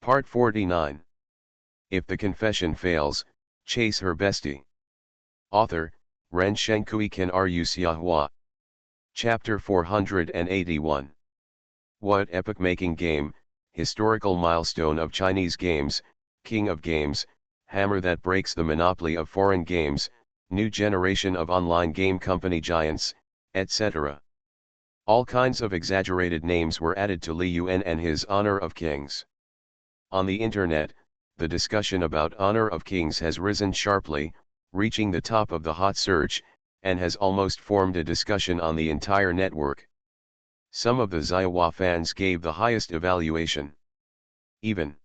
Part 49. If the confession fails, chase her bestie. Author, Ren Shenkui Ken Ryu Xiahua. Chapter 481. What epoch-making game, historical milestone of Chinese games, king of games, hammer that breaks the monopoly of foreign games, new generation of online game company giants, etc. All kinds of exaggerated names were added to Li Yuan and his Honor of Kings. On the internet, the discussion about Honor of Kings has risen sharply, reaching the top of the hot search, and has almost formed a discussion on the entire network. Some of the Xiahua fans gave the highest evaluation. Even.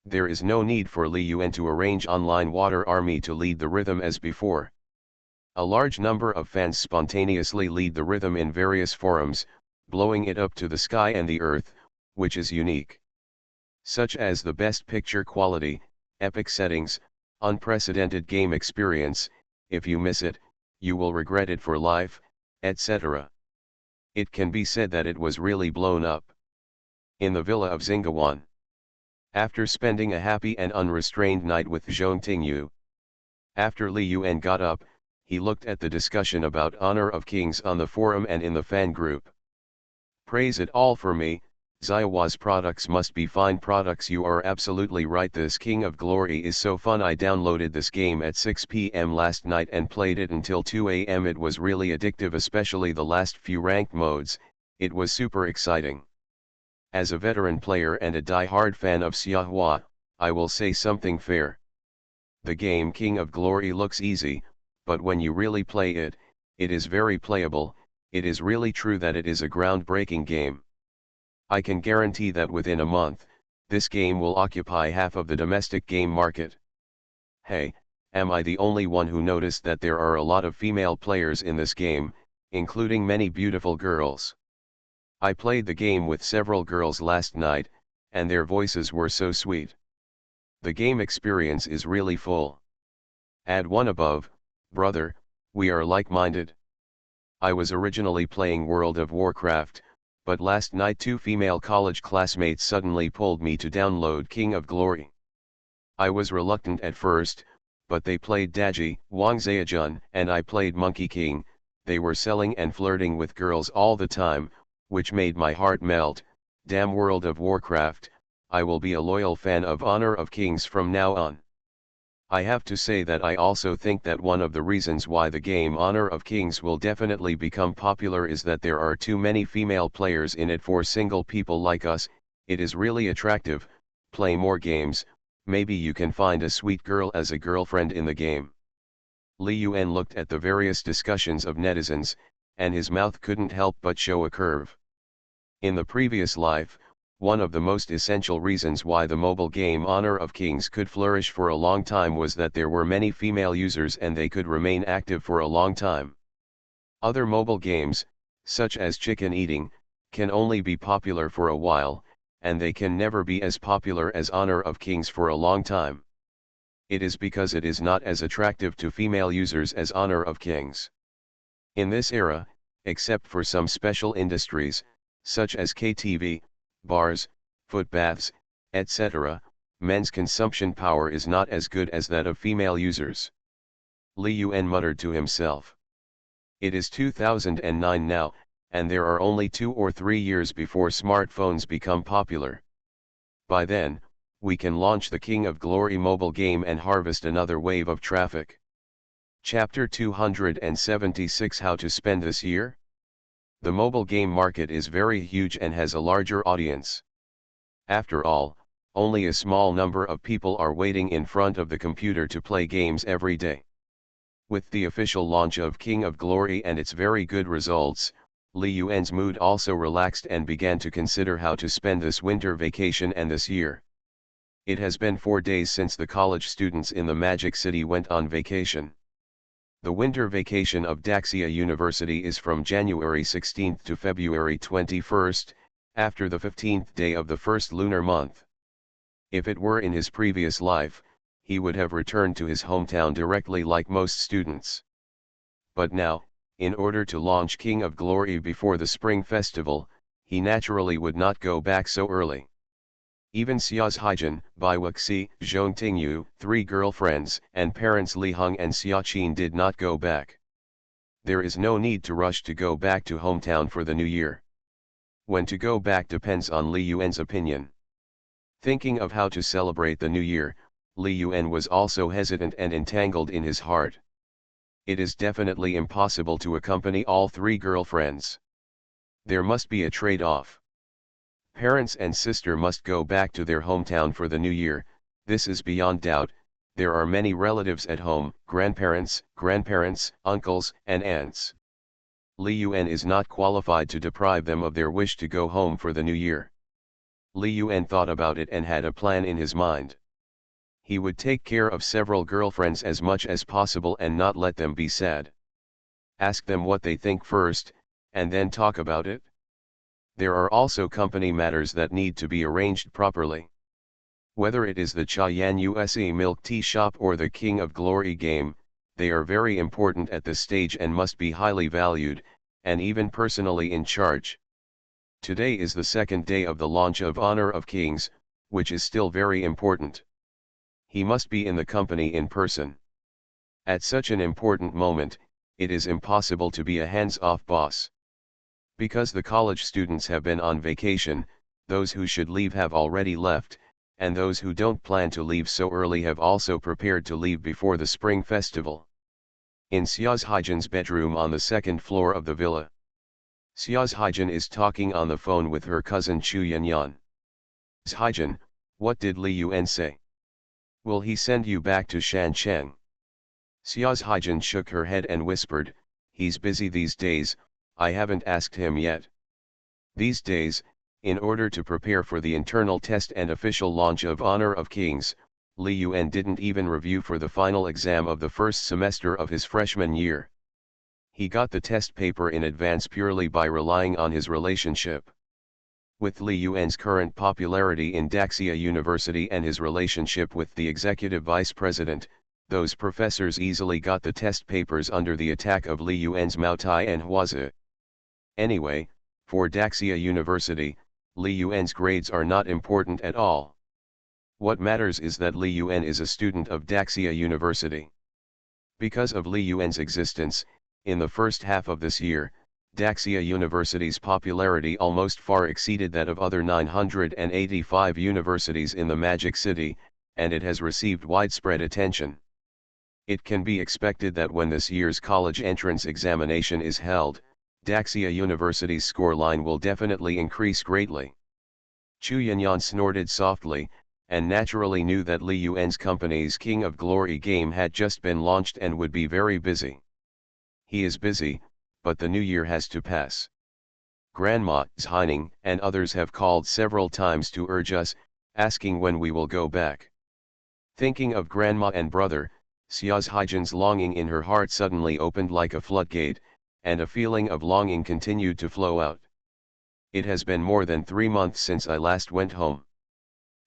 There is no need for Li Yuan to arrange online water army to lead the rhythm as before. A large number of fans spontaneously lead the rhythm in various forums, blowing it up to the sky and the earth, which is unique. Such as the best picture quality, epic settings, unprecedented game experience, if you miss it, you will regret it for life, etc. It can be said that it was really blown up. In the villa of Xingawan. After spending a happy and unrestrained night with Zhong Tingyu. After Li Yuan got up, he looked at the discussion about Honor of Kings on the forum and in the fan group. Praise it all for me. Xiahua's products must be fine products. You are absolutely right. This King of Glory is so fun. I downloaded this game at 6 p.m. last night and played it until 2 a.m. It was really addictive, especially the last few ranked modes. It was super exciting. As a veteran player and a die-hard fan of Xiahua, I will say something fair. The game King of Glory looks easy, but when you really play it, it is very playable. It is really true that it is a groundbreaking game. I can guarantee that within a month, this game will occupy half of the domestic game market. Hey, am I the only one who noticed that there are a lot of female players in this game, including many beautiful girls? I played the game with several girls last night, and their voices were so sweet. The game experience is really full. Add one above, brother, we are like-minded. I was originally playing World of Warcraft, but last night two female college classmates suddenly pulled me to download King of Glory. I was reluctant at first, but they played Daji, Wang Zhejian, and I played Monkey King. They were selling and flirting with girls all the time, which made my heart melt. Damn World of Warcraft, I will be a loyal fan of Honor of Kings from now on. I have to say that I also think that one of the reasons why the game Honor of Kings will definitely become popular is that there are too many female players in it for single people like us. It is really attractive. Play more games, maybe you can find a sweet girl as a girlfriend in the game. Li Yuan looked at the various discussions of netizens, and his mouth couldn't help but show a curve. In the previous life, one of the most essential reasons why the mobile game Honor of Kings could flourish for a long time was that there were many female users and they could remain active for a long time. Other mobile games, such as chicken eating, can only be popular for a while, and they can never be as popular as Honor of Kings for a long time. It is because it is not as attractive to female users as Honor of Kings. In this era, except for some special industries, such as KTV, bars, footbaths, etc., men's consumption power is not as good as that of female users. Li Yuan muttered to himself. It is 2009 now, and there are only 2 or 3 years before smartphones become popular. By then, we can launch the King of Glory mobile game and harvest another wave of traffic. Chapter 276 How to spend this year? The mobile game market is very huge and has a larger audience. After all, only a small number of people are waiting in front of the computer to play games every day. With the official launch of King of Glory and its very good results, Li Yuan's mood also relaxed and began to consider how to spend this winter vacation and this year. It has been 4 days since the college students in the Magic City went on vacation. The winter vacation of Daxia University is from January 16 to February 21, after the 15th day of the first lunar month. If it were in his previous life, he would have returned to his hometown directly like most students. But now, in order to launch King of Glory before the Spring Festival, he naturally would not go back so early. Even Xia's Haijin, Bai Wuxi, Zhong Tingyu, 3 girlfriends, and parents Li Heng and Xia Qin did not go back. There is no need to rush to go back to hometown for the new year. When to go back depends on Li Yuan's opinion. Thinking of how to celebrate the new year, Li Yuan was also hesitant and entangled in his heart. It is definitely impossible to accompany all 3 girlfriends. There must be a trade-off. Parents and sister must go back to their hometown for the new year, this is beyond doubt. There are many relatives at home, grandparents, uncles, and aunts. Li Yuan is not qualified to deprive them of their wish to go home for the new year. Li Yuan thought about it and had a plan in his mind. He would take care of several girlfriends as much as possible and not let them be sad. Ask them what they think first, and then talk about it. There are also company matters that need to be arranged properly. Whether it is the Chayan USA milk tea shop or the King of Glory game, they are very important at this stage and must be highly valued, and even personally in charge. Today is the 2nd day of the launch of Honor of Kings, which is still very important. He must be in the company in person. At such an important moment, it is impossible to be a hands-off boss. Because the college students have been on vacation, those who should leave have already left, and those who don't plan to leave so early have also prepared to leave before the spring festival. In Xia's Haijin's bedroom on the 2nd floor of the villa, Xia's Haijin is talking on the phone with her cousin Chu Yanyan. Haijin, what did Li Yuan say? Will he send you back to Shancheng? Xia's Haijin shook her head and whispered, he's busy these days, I haven't asked him yet. These days, in order to prepare for the internal test and official launch of Honor of Kings, Li Yuan didn't even review for the final exam of the first semester of his freshman year. He got the test paper in advance purely by relying on his relationship. With Li Yuan's current popularity in Daxia University and his relationship with the executive vice president, those professors easily got the test papers under the attack of Li Yuan's Maotai and Huazi. Anyway, for Daxia University, Li Yuan's grades are not important at all. What matters is that Li Yuan is a student of Daxia University. Because of Li Yuan's existence, in the first half of this year, Daxia University's popularity almost far exceeded that of other 985 universities in the Magic City, and it has received widespread attention. It can be expected that when this year's college entrance examination is held, Daxia University's scoreline will definitely increase greatly. Chu Yanyan snorted softly, and naturally knew that Li Yuan's company's King of Glory game had just been launched and would be very busy. He is busy, but the new year has to pass. Grandma, Zhaining, and others have called several times to urge us, asking when we will go back. Thinking of grandma and brother, Xia's Haijin's longing in her heart suddenly opened like a floodgate, and a feeling of longing continued to flow out. It has been more than 3 months since I last went home.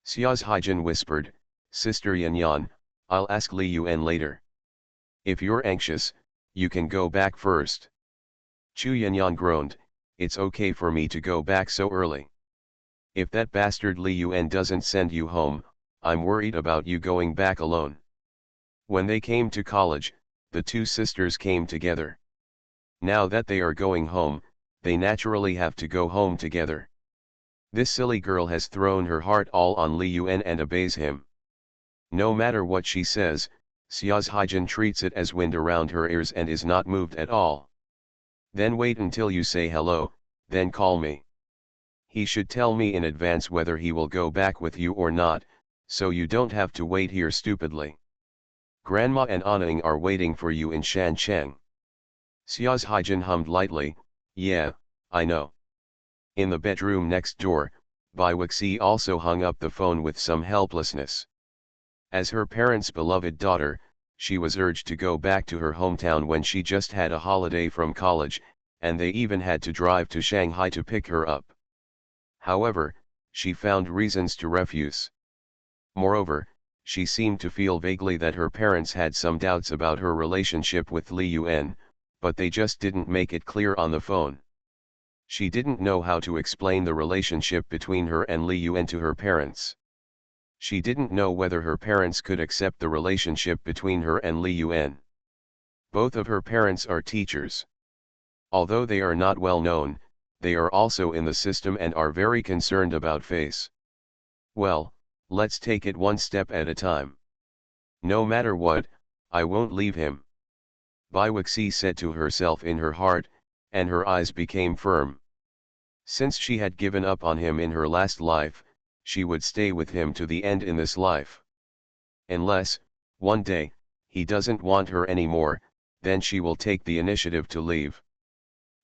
Xia's Haijin whispered, Sister Yanyan, I'll ask Li Yuan later. If you're anxious, you can go back first. Chu Yanyan groaned, it's okay for me to go back so early. If that bastard Li Yuan doesn't send you home, I'm worried about you going back alone. When they came to college, the 2 sisters came together. Now that they are going home, they naturally have to go home together. This silly girl has thrown her heart all on Li Yuan and obeys him. No matter what she says, Xia's Haijin treats it as wind around her ears and is not moved at all. Then wait until you say hello, then call me. He should tell me in advance whether he will go back with you or not, so you don't have to wait here stupidly. Grandma and Anning are waiting for you in Shancheng. Xia's Haijin hummed lightly, yeah, I know. In the bedroom next door, Bai Wuxi also hung up the phone with some helplessness. As her parents' beloved daughter, she was urged to go back to her hometown when she just had a holiday from college, and they even had to drive to Shanghai to pick her up. However, she found reasons to refuse. Moreover, she seemed to feel vaguely that her parents had some doubts about her relationship with Li Yuan, but they just didn't make it clear on the phone. She didn't know how to explain the relationship between her and Li Yuan to her parents. She didn't know whether her parents could accept the relationship between her and Li Yuan. Both of her parents are teachers. Although they are not well known, they are also in the system and are very concerned about face. Well, let's take it one step at a time. No matter what, I won't leave him. Bai Wuxi said to herself in her heart, and her eyes became firm. Since she had given up on him in her last life, she would stay with him to the end in this life. Unless, one day, he doesn't want her anymore, then she will take the initiative to leave.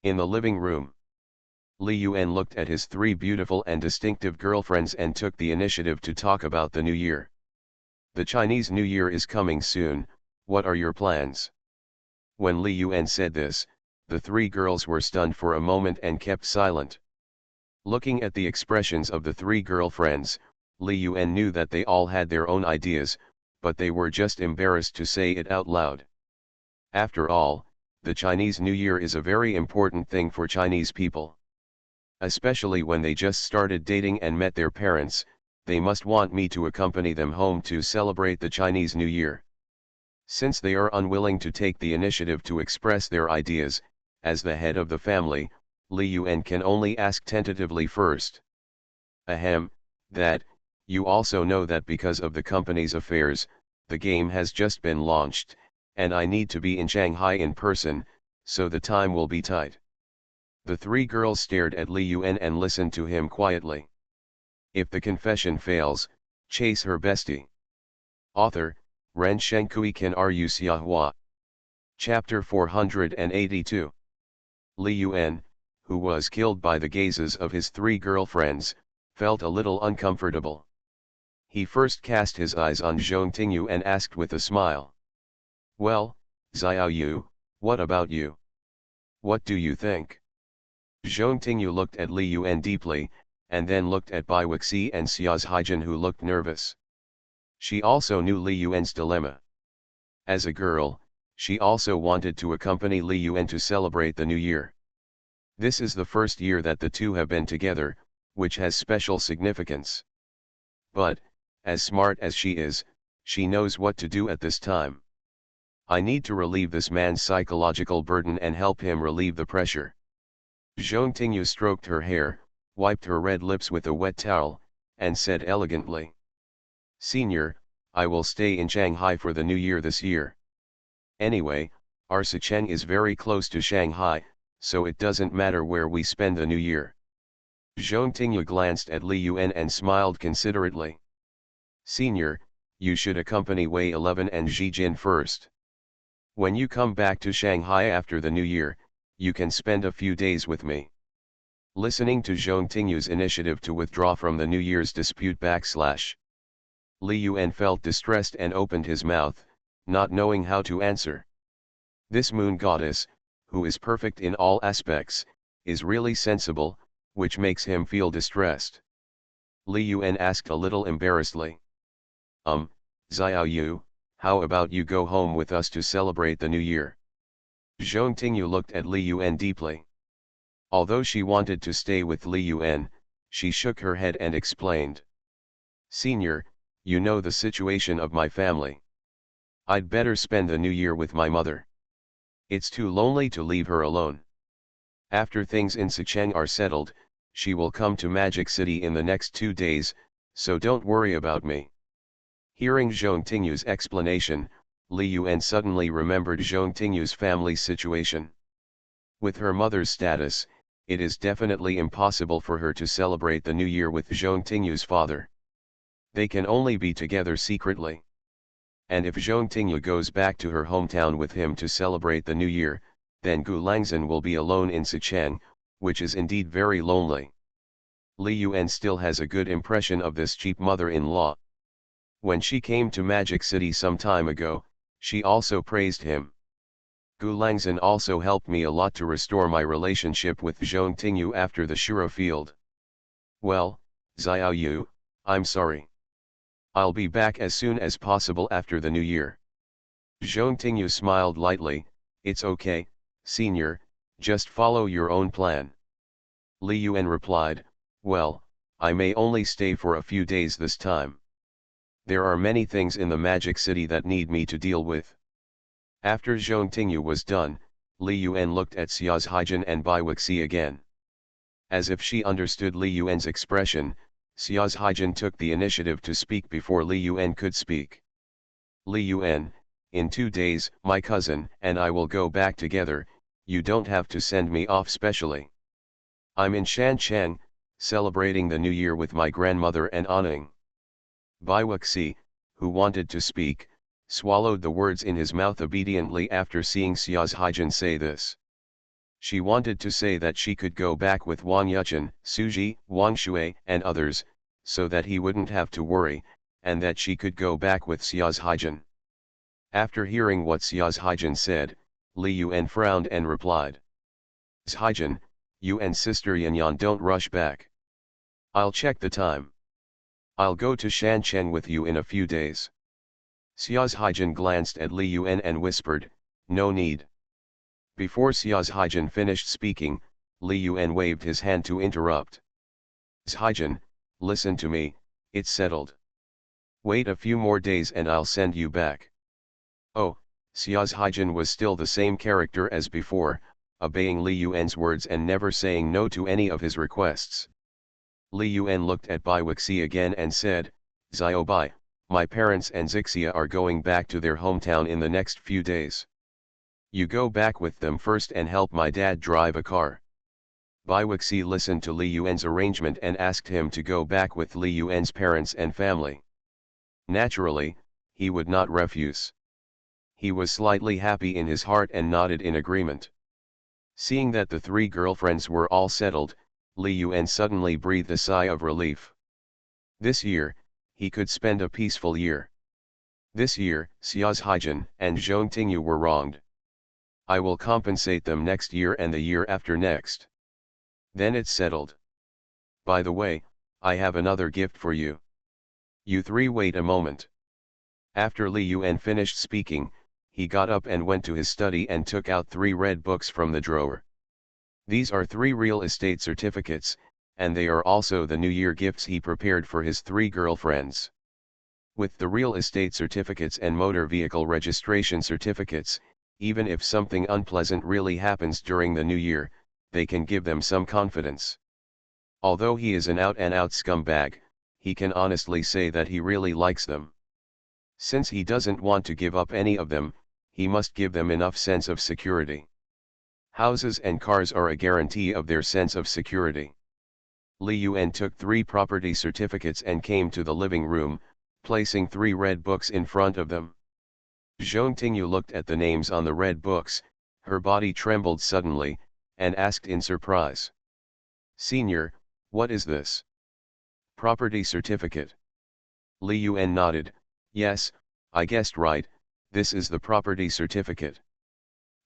In the living room, Li Yuan looked at his three beautiful and distinctive girlfriends and took the initiative to talk about the new year. The Chinese New Year is coming soon, what are your plans? When Li Yuan said this, the three girls were stunned for a moment and kept silent. Looking at the expressions of the three girlfriends, Li Yuan knew that they all had their own ideas, but they were just embarrassed to say it out loud. After all, the Chinese New Year is a very important thing for Chinese people. Especially when they just started dating and met their parents, they must want me to accompany them home to celebrate the Chinese New Year. Since they are unwilling to take the initiative to express their ideas, as the head of the family, Li Yuan can only ask tentatively first. Ahem, that, you also know that because of the company's affairs, the game has just been launched, and I need to be in Shanghai in person, so the time will be tight. The three girls stared at Li Yuan and listened to him quietly. If the confession fails, chase her bestie. Author, Ren Shenkui Kan Ru Xiahua. Chapter 482. Li Yuan, who was killed by the gazes of his three girlfriends, felt a little uncomfortable. He first cast his eyes on Zhong Tingyu and asked with a smile. Well, Xiao Yu, what about you? What do you think? Zhong Tingyu looked at Li Yuan deeply, and then looked at Bai Wuxi and Xiao's Haijin, who looked nervous. She also knew Li Yuan's dilemma. As a girl, she also wanted to accompany Li Yuan to celebrate the new year. This is the first year that the two have been together, which has special significance. But, as smart as she is, she knows what to do at this time. I need to relieve this man's psychological burden and help him relieve the pressure. Zhong Tingyu stroked her hair, wiped her red lips with a wet towel, and said elegantly. Senior, I will stay in Shanghai for the new year this year. Anyway, our Sicheng is very close to Shanghai, so it doesn't matter where we spend the new year. Zhong Tingyu glanced at Li Yuan and smiled considerately. Senior, you should accompany Wei 11 and Ji Jin first. When you come back to Shanghai after the new year, you can spend a few days with me. Listening to Zhong Tingyu's initiative to withdraw from the New Year's dispute / Li Yuan felt distressed and opened his mouth, not knowing how to answer. This moon goddess, who is perfect in all aspects, is really sensible, which makes him feel distressed. Li Yuan asked a little embarrassedly. Xiao Yu, how about you go home with us to celebrate the new year? Zhong Tingyu looked at Li Yuan deeply. Although she wanted to stay with Li Yuan, she shook her head and explained. Senior, you know the situation of my family. I'd better spend the new year with my mother. It's too lonely to leave her alone. After things in Sicheng are settled, she will come to Magic City in the next 2 days, so don't worry about me. Hearing Zhong Tingyu's explanation, Li Yuan suddenly remembered Zhong Tingyu's family situation. With her mother's status, it is definitely impossible for her to celebrate the new year with Zhong Tingyu's father. They can only be together secretly. And if Zhong Tingyu goes back to her hometown with him to celebrate the new year, then Gu Langzhen will be alone in Sicheng, which is indeed very lonely. Li Yuan still has a good impression of this cheap mother-in-law. When she came to Magic City some time ago, she also praised him. Gu Langzhen also helped me a lot to restore my relationship with Zhong Tingyu after the Shuro field. Well, Xiao Yu, I'm sorry. I'll be back as soon as possible after the new year. Zhong Tingyu smiled lightly. It's okay, senior, just follow your own plan. Li Yuan replied, well, I may only stay for a few days this time. There are many things in the magic city that need me to deal with. After Zhong Tingyu was done, Li Yuan looked at Xia's Haijin and Bai Wuxi again. As if she understood Li Yuan's expression, Xia's Haijin took the initiative to speak before Li Yuan could speak. Li Yuan, in 2 days, my cousin and I will go back together, you don't have to send me off specially. I'm in Shancheng, celebrating the new year with my grandmother and Aning. Bai Wuxi, who wanted to speak, swallowed the words in his mouth obediently after seeing Xia's Haijin say this. She wanted to say that she could go back with Wang Yuchen, Suji, Wang Shui and others, so that he wouldn't have to worry, and that she could go back with Xia's Haijin. After hearing what Xia's Haijin said, Li Yuan frowned and replied. Haijin, you and Sister Yanyan don't rush back. I'll check the time. I'll go to Shancheng with you in a few days. Xia's Haijin glanced at Li Yuan and whispered, no need. Before Xia's Haijin finished speaking, Li Yuan waved his hand to interrupt. Haijin, listen to me, it's settled. Wait a few more days and I'll send you back. Oh, Xia's Haijin was still the same character as before, obeying Li Yuan's words and never saying no to any of his requests. Li Yuan looked at Bai Wuxi again and said, Xiao Bai, my parents and Zixia are going back to their hometown in the next few days. You go back with them first and help my dad drive a car. Bai Wuxi listened to Li Yuan's arrangement and asked him to go back with Li Yuan's parents and family. Naturally, he would not refuse. He was slightly happy in his heart and nodded in agreement. Seeing that the 3 girlfriends were all settled, Li Yuan suddenly breathed a sigh of relief. This year, he could spend a peaceful year. This year, Xia's Haijin and Zhong Tingyu were wronged. I will compensate them next year and the year after next. Then it's settled. By the way, I have another gift for you. You 3 wait a moment. After Li Yuan finished speaking, he got up and went to his study and took out 3 red books from the drawer. These are 3 real estate certificates, and they are also the New Year gifts he prepared for his 3 girlfriends. With the real estate certificates and motor vehicle registration certificates, even if something unpleasant really happens during the new year, they can give them some confidence. Although he is an out-and-out scumbag, he can honestly say that he really likes them. Since he doesn't want to give up any of them, he must give them enough sense of security. Houses and cars are a guarantee of their sense of security. Li Yuan took 3 property certificates and came to the living room, placing 3 red books in front of them. Zhong Tingyu looked at the names on the red books, her body trembled suddenly, and asked in surprise. Senior, what is this? Property certificate. Li Yuan nodded, yes, I guessed right, this is the property certificate.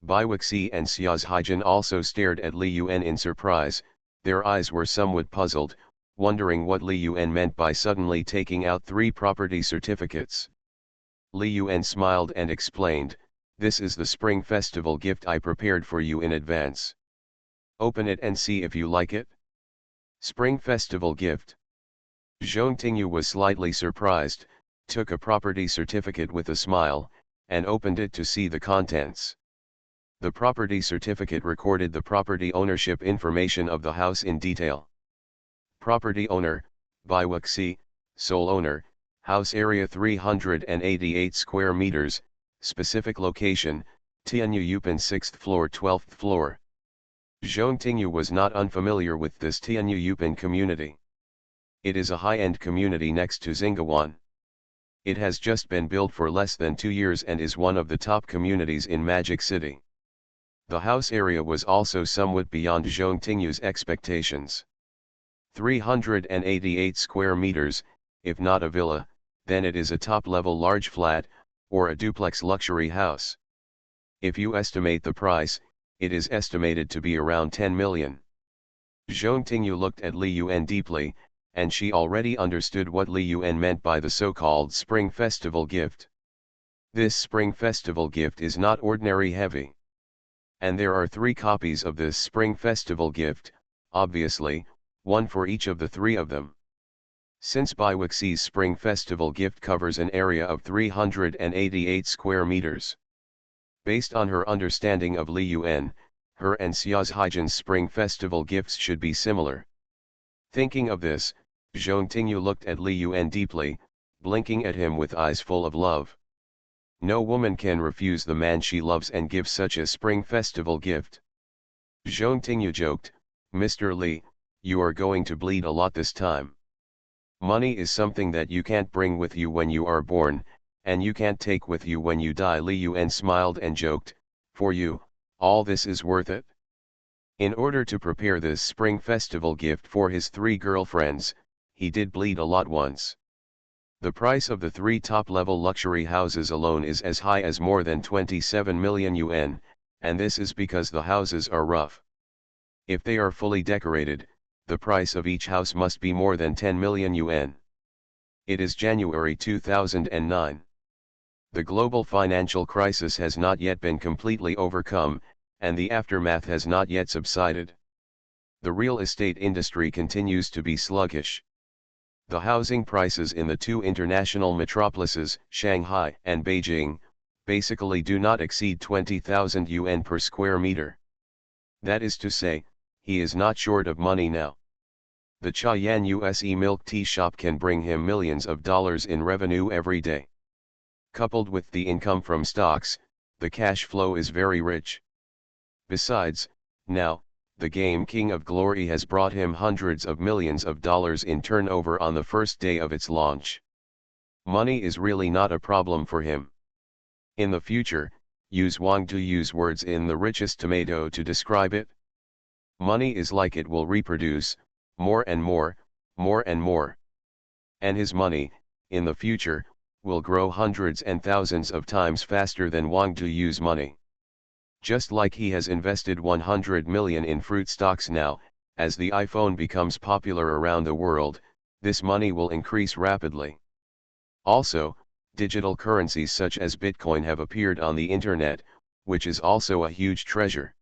Bai Wuxi and Xia's Haijin also stared at Li Yuan in surprise, their eyes were somewhat puzzled, wondering what Li Yuan meant by suddenly taking out 3 property certificates. Li Yuan smiled and explained, this is the Spring Festival gift I prepared for you in advance. Open it and see if you like it. Spring Festival gift. Zhong Tingyu was slightly surprised, took a property certificate with a smile, and opened it to see the contents. The property certificate recorded the property ownership information of the house in detail. Property owner, Bai Wuxi, sole owner, house area 388 square meters, specific location, Tianyu Yupan 6th floor 12th floor. Zhong Tingyu was not unfamiliar with this Tianyu Yupan community. It is a high-end community next to Xingawan. It has just been built for less than 2 years and is one of the top communities in Magic City. The house area was also somewhat beyond Zhong Tingyu's expectations. 388 square meters, if not a villa, then it is a top-level large flat, or a duplex luxury house. If you estimate the price, it is estimated to be around 10 million. Zhong Tingyu looked at Li Yuan deeply, and she already understood what Li Yuan meant by the so-called Spring Festival gift. This Spring Festival gift is not ordinary heavy. And there are 3 copies of this Spring Festival gift, obviously, one for each of the 3 of them. Since Baiwaxi's Spring Festival gift covers an area of 388 square meters. Based on her understanding of Li Yuan, her and Xiaozhaijian's Spring Festival gifts should be similar. Thinking of this, Zhong Tingyu looked at Li Yuan deeply, blinking at him with eyes full of love. No woman can refuse the man she loves and give such a Spring Festival gift. Zhong Tingyu joked, "Mr. Li, you are going to bleed a lot this time. Money is something that you can't bring with you when you are born, and you can't take with you when you die." Li Yuan smiled and joked, "For you, all this is worth it." In order to prepare this Spring Festival gift for his 3 girlfriends, he did bleed a lot once. The price of the 3 top-level luxury houses alone is as high as more than 27 million yuan, and this is because the houses are rough. If they are fully decorated, the price of each house must be more than 10 million yuan. It is January 2009. The global financial crisis has not yet been completely overcome, and the aftermath has not yet subsided. The real estate industry continues to be sluggish. The housing prices in the 2 international metropolises, Shanghai and Beijing, basically do not exceed 20,000 yuan per square meter. That is to say, he is not short of money now. The Chayan USE milk tea shop can bring him millions of dollars in revenue every day. Coupled with the income from stocks, the cash flow is very rich. Besides, now, the game King of Glory has brought him hundreds of millions of dollars in turnover on the first day of its launch. Money is really not a problem for him. In the future, use Wang Duyu's words in The Richest Tomato to describe it. Money is like it will reproduce, more and more, more and more. And his money, in the future, will grow hundreds and thousands of times faster than Wang Duyu's money. Just like he has invested 100 million in fruit stocks now, as the iPhone becomes popular around the world, this money will increase rapidly. Also, digital currencies such as Bitcoin have appeared on the internet, which is also a huge treasure.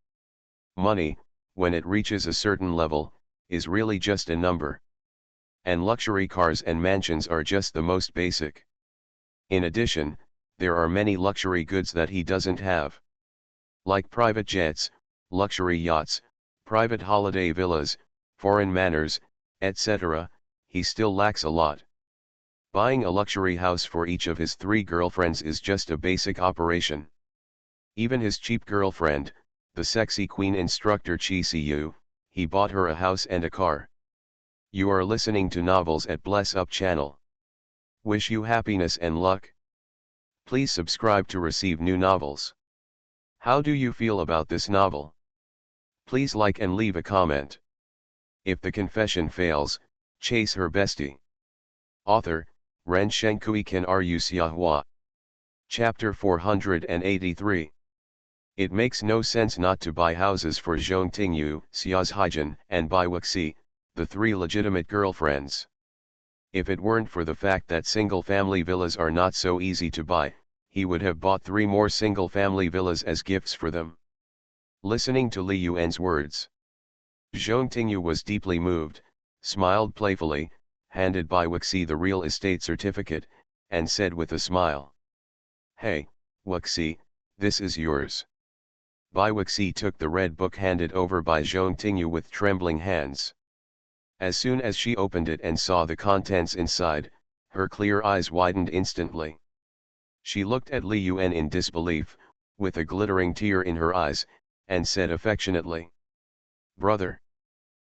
Money, when it reaches a certain level, is really just a number. And luxury cars and mansions are just the most basic. In addition, there are many luxury goods that he doesn't have. Like private jets, luxury yachts, private holiday villas, foreign manors, etc., he still lacks a lot. Buying a luxury house for each of his 3 girlfriends is just a basic operation. Even his cheap girlfriend, the sexy queen instructor Chi Siyu, he bought her a house and a car. You are listening to Novels at Bless Up channel. Wish you happiness and luck. Please subscribe to receive new novels. How do you feel about this novel? Please like and leave a comment. If the confession fails, chase her bestie. Author, Ren Shenkui Kan Ru Xiahua. Chapter 483. It makes no sense not to buy houses for Zhong Tingyu, Xiaozhaijian, and Baiwaxi, the 3 legitimate girlfriends. If it weren't for the fact that single-family villas are not so easy to buy, he would have bought 3 more single-family villas as gifts for them. Listening to Li Yuan's words, Zhong Tingyu was deeply moved, smiled playfully, handed Baiwaxi the real estate certificate, and said with a smile, "Hey, Waxi, this is yours." Baiwaxi took the red book handed over by Zhong Tingyu with trembling hands. As soon as she opened it and saw the contents inside, her clear eyes widened instantly. She looked at Li Yuan in disbelief, with a glittering tear in her eyes, and said affectionately, "Brother."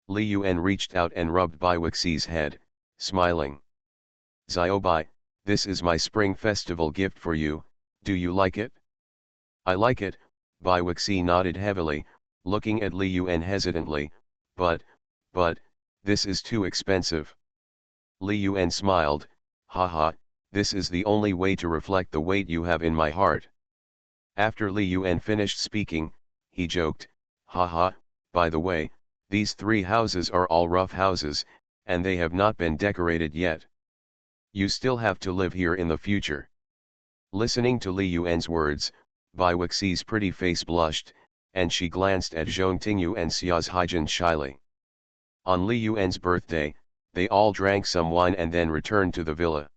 Li Yuan reached out and rubbed Baiwaxi's head, smiling. "Xiaobai, this is my Spring Festival gift for you, do you like it?" "I like it," Baiwaxi nodded heavily, looking at Li Yuan hesitantly, but, this is too expensive." Li Yuan smiled, "Haha, this is the only way to reflect the weight you have in my heart." After Li Yuan finished speaking, he joked, "Haha, by the way, these 3 houses are all rough houses, and they have not been decorated yet. You still have to live here in the future." Listening to Li Yuan's words, Baiwaxi's pretty face blushed, and she glanced at Zhong Tingyu and Xiaozhaijian shyly. On Li Yuan's birthday, They all drank some wine and then returned to the villa.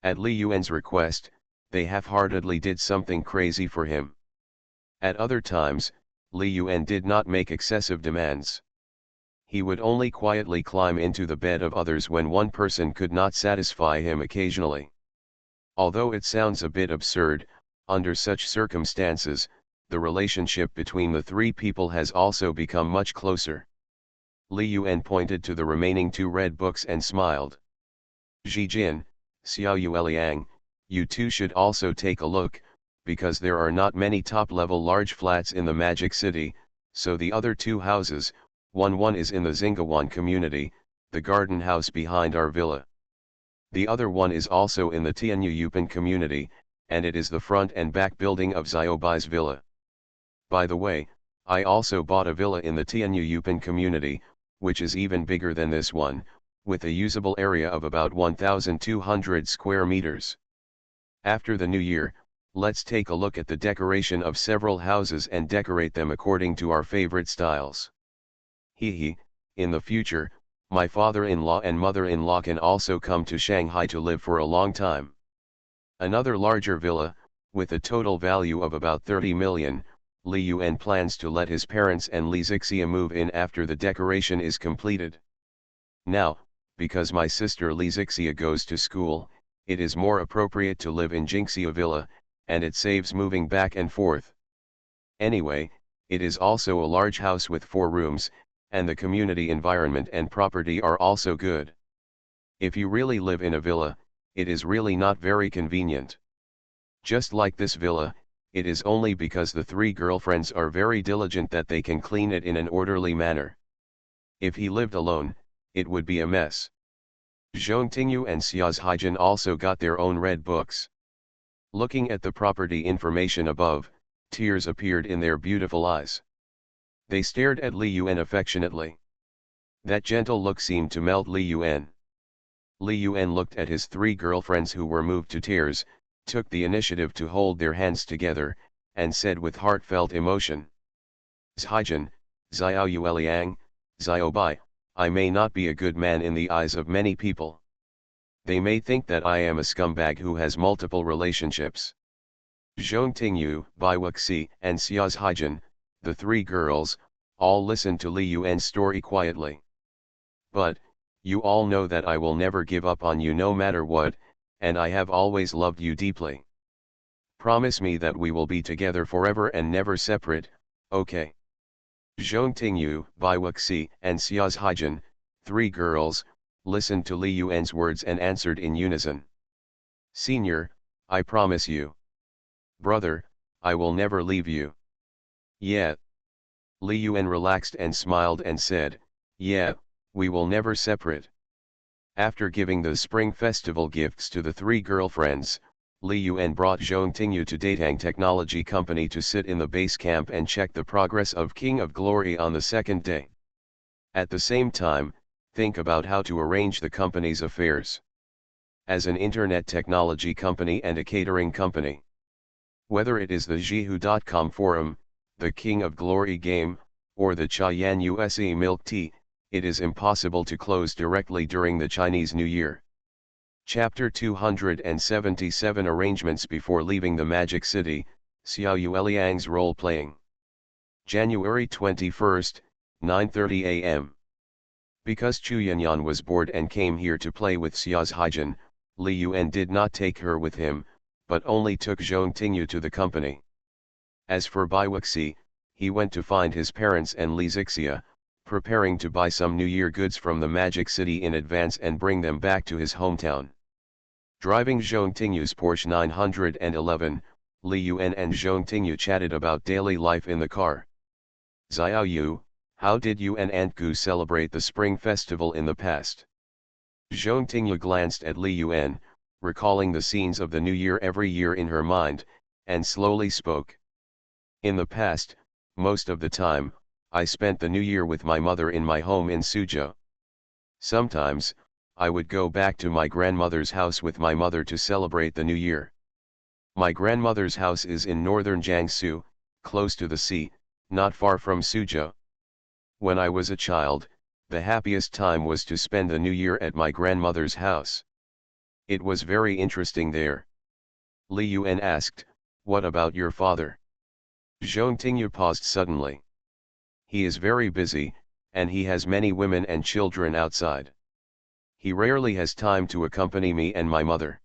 At Li Yuan's request, they half-heartedly did something crazy for him. At other times, Li Yuan did not make excessive demands. He would only quietly climb into the bed of others when one person could not satisfy him occasionally. Although it sounds a bit absurd, under such circumstances, the relationship between the three people has also become much closer. Li Yuan pointed to the remaining 2 red books and smiled. Zijin, Xiao Yueliang, you two should also take a look, because there are not many top-level large flats in the Magic City, so the other 2 houses, one is in the Xingawan community, the garden house behind our villa. The other one is also in the Tianyu Yupan community, and it is the front and back building of Xiaobai's villa. By the way, I also bought a villa in the Tianyu Yupan community, which is even bigger than this one, with a usable area of about 1,200 square meters. After the new year, let's take a look at the decoration of several houses and decorate them according to our favorite styles. Hehe, in the future, my father-in-law and mother-in-law can also come to Shanghai to live for a long time. Another larger villa, with a total value of about 30 million, Li Yuan plans to let his parents and Li Zixia move in after the decoration is completed. Now, because my sister Li Zixia goes to school, it is more appropriate to live in Jingxia Villa, and it saves moving back and forth. Anyway, it is also a large house with 4 rooms, and the community environment and property are also good. If you really live in a villa, it is really not very convenient. Just like this villa, it is only because the 3 girlfriends are very diligent that they can clean it in an orderly manner. If he lived alone, it would be a mess. Zhong Tingyu and Xia's Haijin also got their own red books. Looking at the property information above, tears appeared in their beautiful eyes. They stared at Li Yuan affectionately. That gentle look seemed to melt Li Yuan. Li Yuan looked at his 3 girlfriends who were moved to tears, took the initiative to hold their hands together, and said with heartfelt emotion: Zhaijin, Xiao Yueliang, Xiaobai, I may not be a good man in the eyes of many people. They may think that I am a scumbag who has multiple relationships. Zhong Tingyu, Bai Wuxi, and Xia's Haijin, the 3 girls, all listened to Li Yuan's story quietly. But, you all know that I will never give up on you no matter what, and I have always loved you deeply. Promise me that we will be together forever and never separate, okay? Zhong Tingyu, Bai Wuxi, and Xia's Haijin, 3 girls, listened to Li Yuan's words and answered in unison. Senior, I promise you. Brother, I will never leave you. Yeah. Li Yuan relaxed and smiled and said, yeah, we will never separate. After giving the Spring Festival gifts to the 3 girlfriends, Li Yuan brought Zhong Tingyu to Datang Technology Company to sit in the base camp and check the progress of King of Glory on the 2nd day. At the same time, think about how to arrange the company's affairs. As an internet technology company and a catering company, whether it is the Jihu.com forum, the King of Glory game, or the Chayan USE milk tea, it is impossible to close directly during the Chinese New Year. Chapter 277 Arrangements before leaving the Magic City, Xiao Yueliang's role-playing. January 21, 9:30 a.m. Because Chu Yanyan was bored and came here to play with Xia's Haijin, Li Yuan did not take her with him, but only took Zhong Tingyu to the company. As for Bai Wuxi, he went to find his parents and Li Zixia, preparing to buy some New Year goods from the Magic City in advance and bring them back to his hometown. Driving Zhong Tingyu's Porsche 911, Li Yuan and Zhong Tingyu chatted about daily life in the car. Xiao Yu, how did you and Aunt Gu celebrate the Spring Festival in the past? Zhong Tingyu glanced at Li Yuan, recalling the scenes of the New Year every year in her mind, and slowly spoke. In the past, most of the time, I spent the New Year with my mother in my home in Suzhou. Sometimes, I would go back to my grandmother's house with my mother to celebrate the New Year. My grandmother's house is in northern Jiangsu, close to the sea, not far from Suzhou. When I was a child, The happiest time was to spend the new year at my grandmother's house. It was very interesting there. Li Yuan asked, "What about your father?" Zhong Tingyu paused suddenly. "He is very busy, and he has many women and children outside. He rarely has time to accompany me and my mother.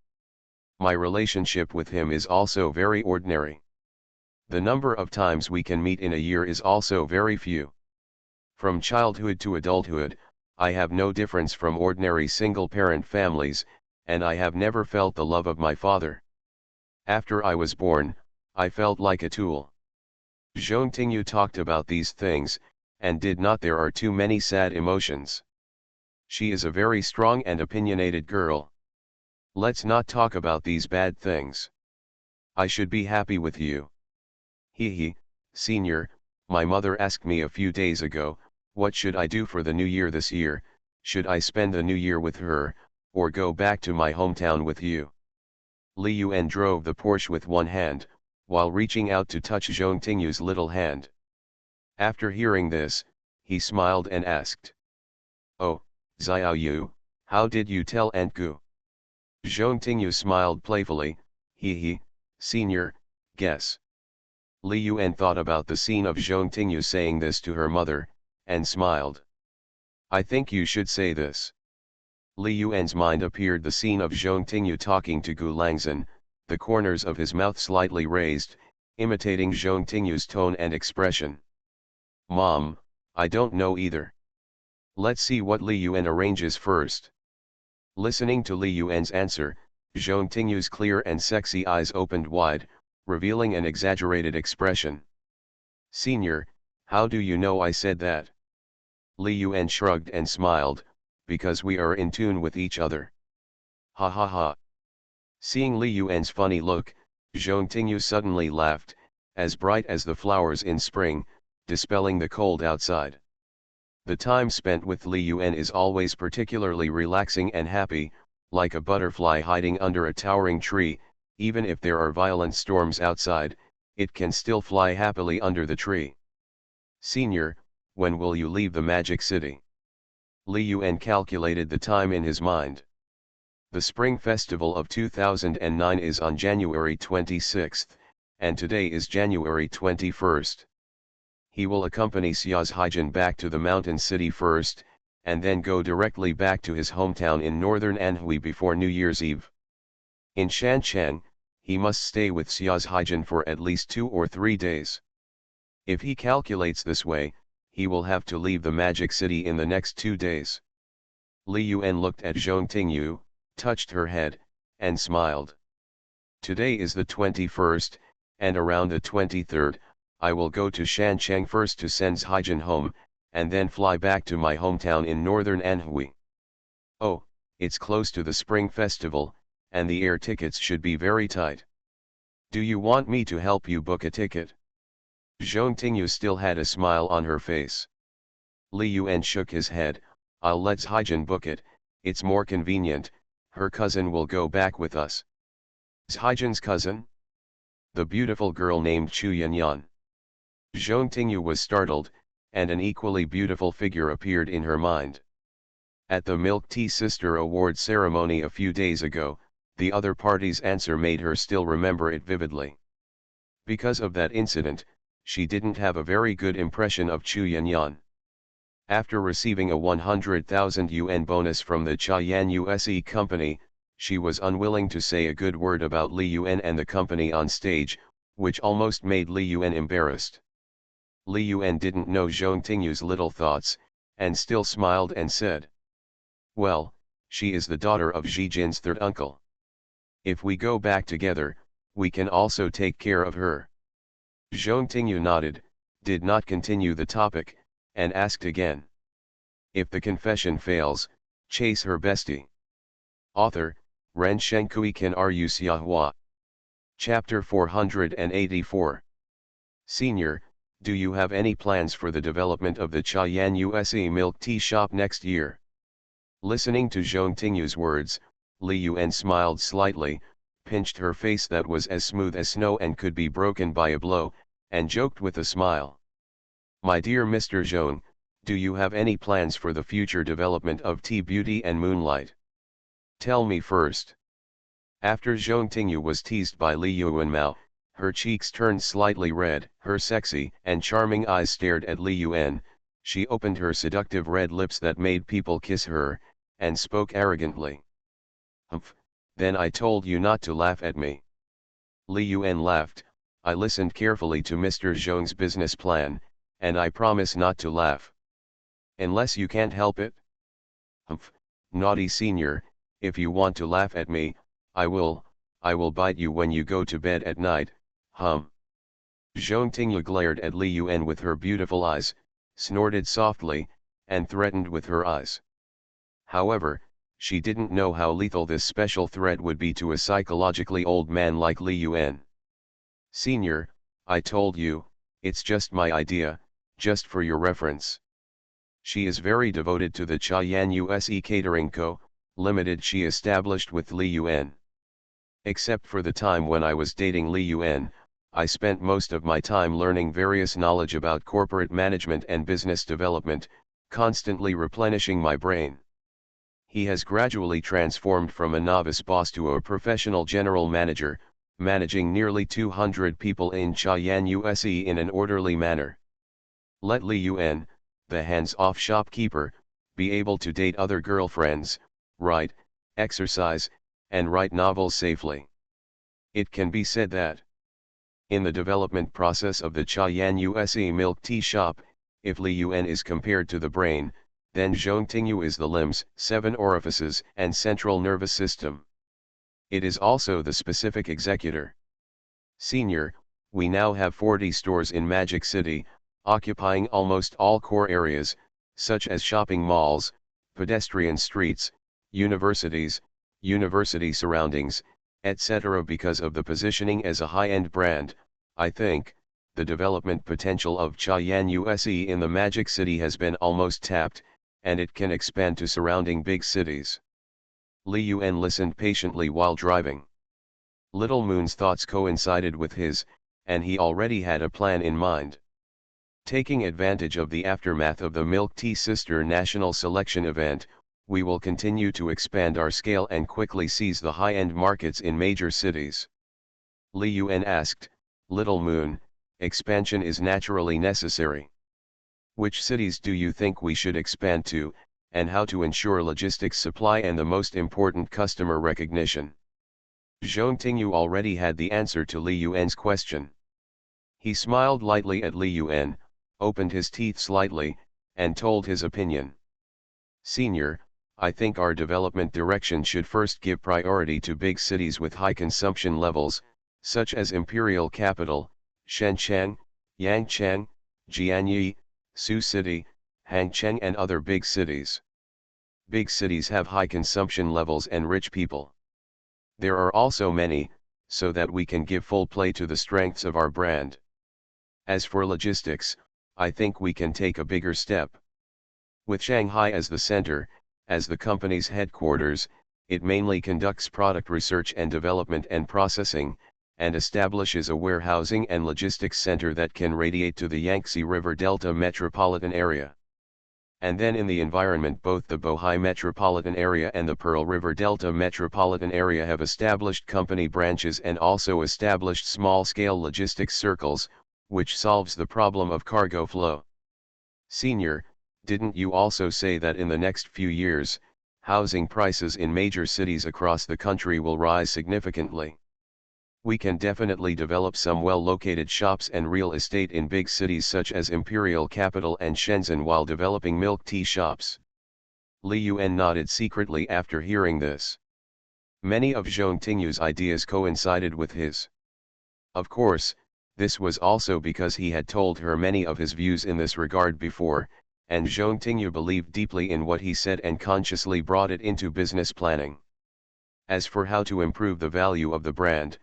My relationship with him is also very ordinary. The number of times we can meet in a year is also very few. From childhood to adulthood, I have no difference from ordinary single-parent families, and I have never felt the love of my father. After I was born, I felt like a tool." Zhong Tingyu talked about these things, and did not. There are too many sad emotions. She is a very strong and opinionated girl. Let's not talk about these bad things. I should be happy with you. He, senior, my mother asked me a few days ago, what should I do for the new year this year? Should I spend the new year with her, or go back to my hometown with you? Li Yuan drove the Porsche with one hand, while reaching out to touch Zhong Tingyu's little hand. After hearing this, he smiled and asked, "Oh, Xiao Yu, how did you tell Aunt Gu?" Zhong Tingyu smiled playfully, he, senior, guess. Li Yuan thought about the scene of Zhong Tingyu saying this to her mother, and smiled. "I think you should say this." Li Yuan's mind appeared the scene of Zhong Tingyu talking to Gu Langzhen, the corners of his mouth slightly raised, imitating Zhong Tingyu's tone and expression. "Mom, I don't know either. Let's see what Li Yuan arranges first." Listening to Li Yuan's answer, Zhong Tingyu's clear and sexy eyes opened wide, revealing an exaggerated expression. "Senior, how do you know I said that?" Li Yuan shrugged and smiled, "Because we are in tune with each other." Ha ha ha. Seeing Li Yuan's funny look, Zhong Tingyu suddenly laughed, as bright as the flowers in spring, dispelling the cold outside. The time spent with Li Yuan is always particularly relaxing and happy, like a butterfly hiding under a towering tree. Even if there are violent storms outside, it can still fly happily under the tree. "Senior, when will you leave the Magic City?" Li Yuan calculated the time in his mind. The Spring Festival of 2009 is on January 26th, and today is January 21st. He will accompany Xia's Haijin back to the mountain city first, and then go directly back to his hometown in northern Anhui before New Year's Eve. In Shancheng, he must stay with Xia's Haijin for at least 2 or 3 days. If he calculates this way, he will have to leave the Magic City in the next 2 days. Li Yuan looked at Zhong Tingyu, touched her head, and smiled. "Today is the 21st, and around the 23rd, I will go to Shancheng first to send Haijin home, and then fly back to my hometown in northern Anhui. Oh, it's close to the Spring Festival, and the air tickets should be very tight. Do you want me to help you book a ticket?" Zhong Tingyu still had a smile on her face. Li Yuan shook his head, "I'll let Haijin book it, it's more convenient, her cousin will go back with us." "Haijin's cousin?" "The beautiful girl named Chu Yanyan." Zhong Tingyu was startled, and an equally beautiful figure appeared in her mind. At the Milk Tea Sister Award ceremony a few days ago, the other party's answer made her still remember it vividly. Because of that incident, she didn't have a very good impression of Chu Yanyan. After receiving a 100,000 yuan bonus from the Chayan USE company, she was unwilling to say a good word about Li Yuan and the company on stage, which almost made Li Yuan embarrassed. Li Yuan didn't know Zhong Tingyu's little thoughts, and still smiled and said, "Well, she is the daughter of Xi Jin's third uncle. If we go back together, we can also take care of her." Zhong Tingyu nodded, did not continue the topic, and asked again. "If the confession fails, chase her bestie." Author, Ren Shenkui Kan Ru Xiahua. Chapter 484. Senior, do you have any plans for the development of the Chayan USE milk tea shop next year? Listening to Zhong Tingyu's words, Li Yuan smiled slightly, pinched her face that was as smooth as snow and could be broken by a blow, and joked with a smile. "My dear Mr. Zhong, Do you have any plans for the future development of T-Beauty and Moonlight? Tell me first. After Zhong Tingyu was teased by Li Yuanmao, her cheeks turned slightly red, her sexy and charming eyes stared at Li Yuan, she opened her seductive red lips that made people kiss her, and spoke arrogantly. Humph, then I told you not to laugh at me. Li Yuan laughed, I listened carefully to Mr. Zhong's business plan, and I promise not to laugh. Unless you can't help it? Humph, naughty senior, if you want to laugh at me, I will bite you when you go to bed at night, hum. Zhong Tingyu glared at Li Yuan with her beautiful eyes, snorted softly, and threatened with her eyes. However, she didn't know how lethal this special threat would be to a psychologically old man like Li Yuan. Senior, I told you, it's just my idea, just for your reference. She is very devoted to the Chayan USE Catering Co., Limited she established with Li Yuan. Except for the time when I was dating Li Yuan, I spent most of my time learning various knowledge about corporate management and business development, constantly replenishing my brain. He has gradually transformed from a novice boss to a professional general manager, managing nearly 200 people in Chayan USE in an orderly manner. Let Li Yuan, the hands-off shopkeeper, be able to date other girlfriends, write, exercise, and write novels safely. It can be said that in the development process of the Chayan USE milk tea shop, if Li Yuan is compared to the brain, then Zhong Tingyu is the limbs, 7 orifices, and central nervous system. It is also the specific executor. Senior, we now have 40 stores in Magic City, occupying almost all core areas, such as shopping malls, pedestrian streets, universities, university surroundings, etc. Because of the positioning as a high-end brand, I think, the development potential of Chayan USE in the Magic City has been almost tapped, and it can expand to surrounding big cities. Li Yuan listened patiently while driving. Little Moon's thoughts coincided with his, and he already had a plan in mind. Taking advantage of the aftermath of the Milk Tea Sister National Selection event, we will continue to expand our scale and quickly seize the high-end markets in major cities. Li Yuan asked, Little Moon, expansion is naturally necessary. Which cities do you think we should expand to, and how to ensure logistics supply and the most important customer recognition? Zhong Tingyu already had the answer to Li Yuan's question. He smiled lightly at Li Yuan, opened his teeth slightly, and told his opinion. Senior, I think our development direction should first give priority to big cities with high consumption levels, such as Imperial Capital, Shenzhen, Yangcheng, Jianyi, Sioux City, Hangcheng and other big cities. Big cities have high consumption levels and rich people. There are also many, so that we can give full play to the strengths of our brand. As for logistics, I think we can take a bigger step. With Shanghai as the center, as the company's headquarters, it mainly conducts product research and development and processing, and establishes a warehousing and logistics center that can radiate to the Yangtze River Delta metropolitan area. And then in the environment, both the Bohai metropolitan area and the Pearl River Delta metropolitan area have established company branches and also established small-scale logistics circles, which solves the problem of cargo flow. Senior, didn't you also say that in the next few years, housing prices in major cities across the country will rise significantly? We can definitely develop some well-located shops and real estate in big cities such as Imperial Capital and Shenzhen while developing milk tea shops. Li Yuan nodded secretly after hearing this. Many of Zhong Tingyu's ideas coincided with his. Of course, this was also because he had told her many of his views in this regard before, and Zhong Tingyu believed deeply in what he said and consciously brought it into business planning. As for how to improve the value of the brand,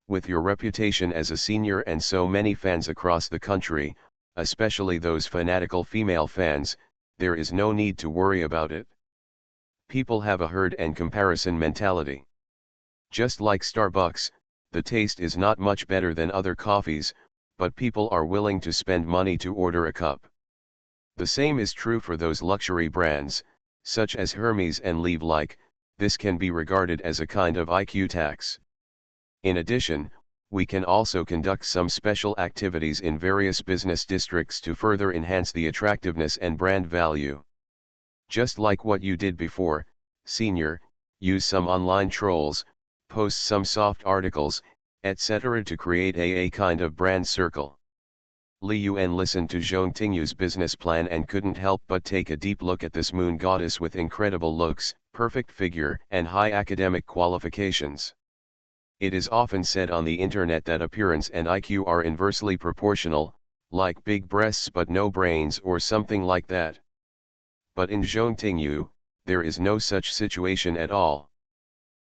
with your reputation as a senior and so many fans across the country, especially those fanatical female fans, there is no need to worry about it. People have a herd and comparison mentality. Just like Starbucks, the taste is not much better than other coffees, but people are willing to spend money to order a cup. The same is true for those luxury brands, such as Hermes and Leave like, this can be regarded as a kind of IQ tax. In addition, we can also conduct some special activities in various business districts to further enhance the attractiveness and brand value. Just like what you did before, senior, use some online trolls, post some soft articles, etc. to create a kind of brand circle. Li Yuan listened to Zhong Tingyu's business plan and couldn't help but take a deep look at this moon goddess with incredible looks, perfect figure, and high academic qualifications. It is often said on the internet that appearance and IQ are inversely proportional, like big breasts but no brains or something like that. But in Zhong Tingyu, there is no such situation at all.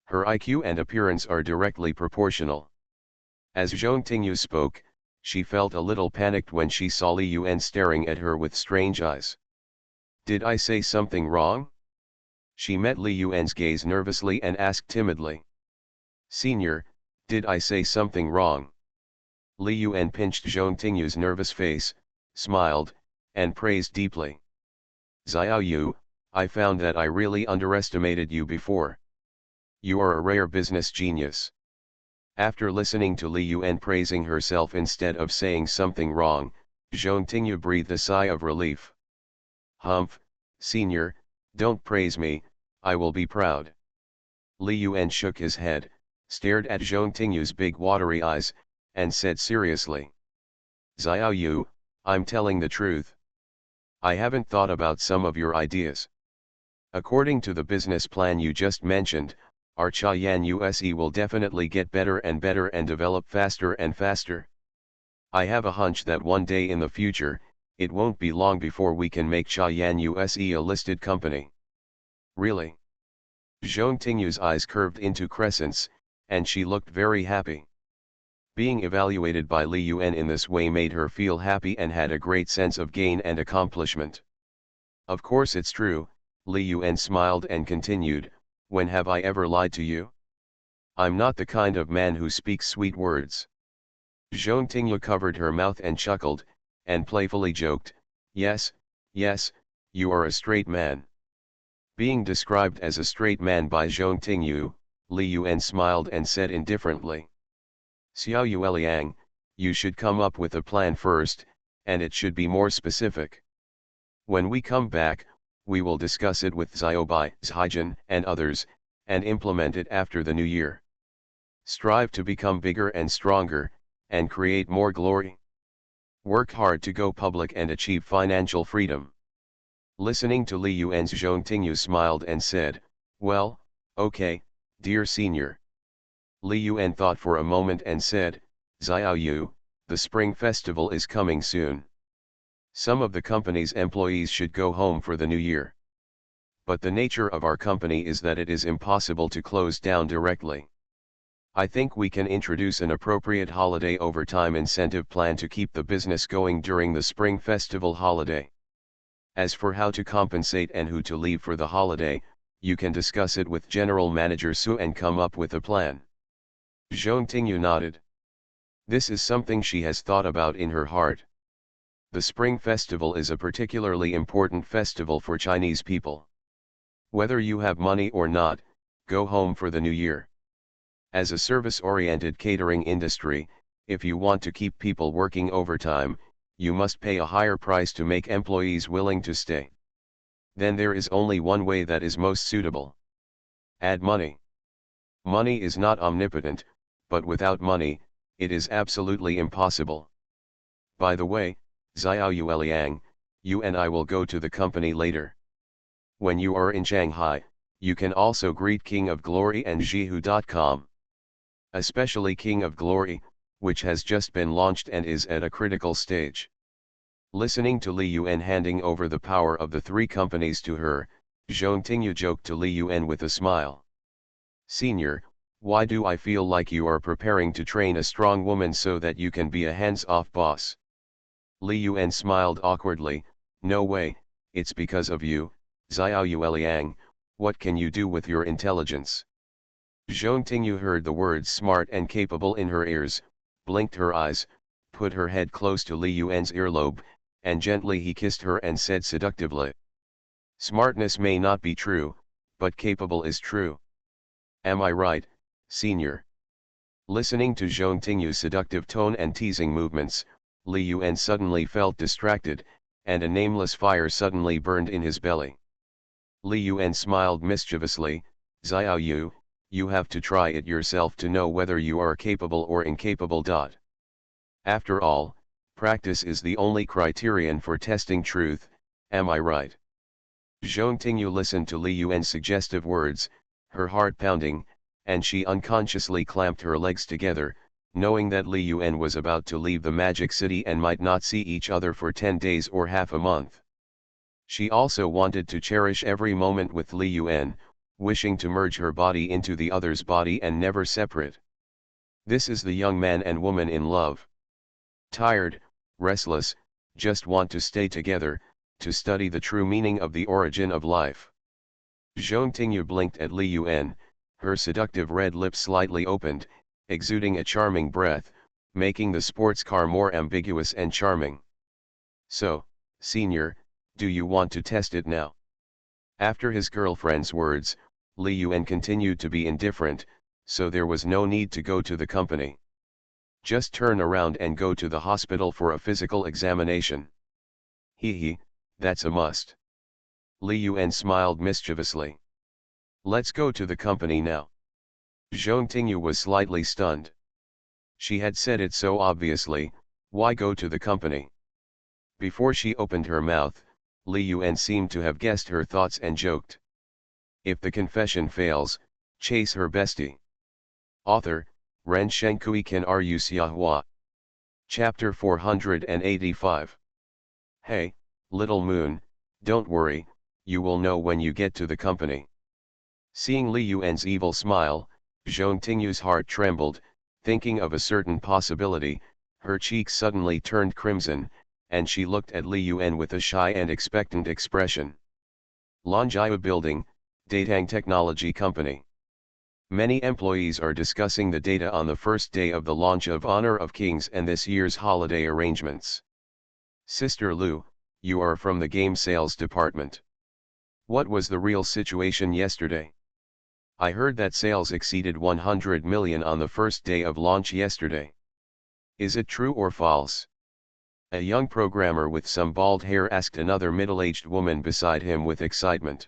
Her IQ and appearance are directly proportional. As Zhong Tingyu spoke, she felt a little panicked when she saw Li Yuan staring at her with strange eyes. Did I say something wrong? She met Li Yuan's gaze nervously and asked timidly. Senior, did I say something wrong? Li Yuan pinched Zhong Tingyu's nervous face, smiled, and praised deeply. Xiao Yu, I found that I really underestimated you before. You are a rare business genius. After listening to Li Yuan praising herself instead of saying something wrong, Zhong Tingyu breathed a sigh of relief. Humph, senior, don't praise me, I will be proud. Li Yuan shook his head, stared at Zhong Tingyu's big watery eyes, and said seriously. Xiao Yu, I'm telling the truth. I haven't thought about some of your ideas. According to the business plan you just mentioned, our Chayan USE will definitely get better and better and develop faster and faster. I have a hunch that one day in the future, it won't be long before we can make Chayan USE a listed company. Really? Zhong Tingyu's eyes curved into crescents, and she looked very happy. Being evaluated by Li Yuan in this way made her feel happy and had a great sense of gain and accomplishment. Of course it's true, Li Yuan smiled and continued, when have I ever lied to you? I'm not the kind of man who speaks sweet words. Zhong Tingyu covered her mouth and chuckled, and playfully joked, yes, yes, you are a straight man. Being described as a straight man by Zhong Tingyu, Li Yuan smiled and said indifferently. Xiao Yueliang, you should come up with a plan first, and it should be more specific. When we come back, we will discuss it with Xiaobai, Zhaijin, and others, and implement it after the new year. Strive to become bigger and stronger, and create more glory. Work hard to go public and achieve financial freedom. Listening to Li Yuan's Zhong Tingyu smiled and said, well, okay, dear senior. Li Yuan thought for a moment and said, Xiao Yu, the Spring Festival is coming soon. Some of the company's employees should go home for the new year. But the nature of our company is that it is impossible to close down directly. I think we can introduce an appropriate holiday overtime incentive plan to keep the business going during the Spring Festival holiday. As for how to compensate and who to leave for the holiday, you can discuss it with General Manager Su and come up with a plan. Zhong Tingyu nodded. This is something she has thought about in her heart. The Spring Festival is a particularly important festival for Chinese people. Whether you have money or not, go home for the new year. As a service-oriented catering industry, if you want to keep people working overtime, you must pay a higher price to make employees willing to stay. Then there is only one way that is most suitable. Add money. Money is not omnipotent, but without money, it is absolutely impossible. By the way, Xiao Yueliang, you and I will go to the company later. When you are in Shanghai, you can also greet King of Glory and Zhihu.com. Especially King of Glory, which has just been launched and is at a critical stage. Listening to Li Yuan handing over the power of the three companies to her, Zhong Tingyu joked to Li Yuan with a smile. Senior, why do I feel like you are preparing to train a strong woman so that you can be a hands-off boss? Li Yuan smiled awkwardly, no way, it's because of you, Xiao Yueliang, what can you do with your intelligence? Zhong Tingyu heard the words smart and capable in her ears, blinked her eyes, put her head close to Li Yuan's earlobe, and gently he kissed her and said seductively. Smartness may not be true, but capable is true. Am I right, senior? Listening to Zhong Tingyu's seductive tone and teasing movements, Li Yuan suddenly felt distracted, and a nameless fire suddenly burned in his belly. Li Yuan smiled mischievously. Xiao Yu, you have to try it yourself to know whether you are capable or incapable. After all, practice is the only criterion for testing truth, am I right? Zhong Tingyu listened to Li Yuan's suggestive words, her heart pounding, and she unconsciously clamped her legs together, knowing that Li Yuan was about to leave the magic city and might not see each other for 10 days or half a month. She also wanted to cherish every moment with Li Yuan, wishing to merge her body into the other's body and never separate. This is the young man and woman in love. Tired, restless, just want to stay together, to study the true meaning of the origin of life. Zhong Tingyu blinked at Li Yuan, her seductive red lips slightly opened, exuding a charming breath, making the sports car more ambiguous and charming. So, senior, do you want to test it now? After his girlfriend's words, Li Yuan continued to be indifferent, so there was no need to go to the company. Just turn around and go to the hospital for a physical examination. Hee, that's a must. Li Yuan smiled mischievously. Let's go to the company now. Zhong Tingyu was slightly stunned. She had said it so obviously, why go to the company? Before she opened her mouth, Li Yuan seemed to have guessed her thoughts and joked. If the confession fails, chase her bestie. Author, Ren Shenkui Kan Ru Xiahua. Chapter 485. Hey, little moon, don't worry, you will know when you get to the company. Seeing Li Yuan's evil smile, Zhong Tingyu's heart trembled, thinking of a certain possibility, her cheeks suddenly turned crimson, and she looked at Li Yuan with a shy and expectant expression. Longjia Building, Datang Technology Company. Many employees are discussing the data on the first day of the launch of Honor of Kings and this year's holiday arrangements. Sister Lu, you are from the game sales department. What was the real situation yesterday? I heard that sales exceeded 100 million on the first day of launch yesterday. Is it true or false? A young programmer with some bald hair asked another middle-aged woman beside him with excitement.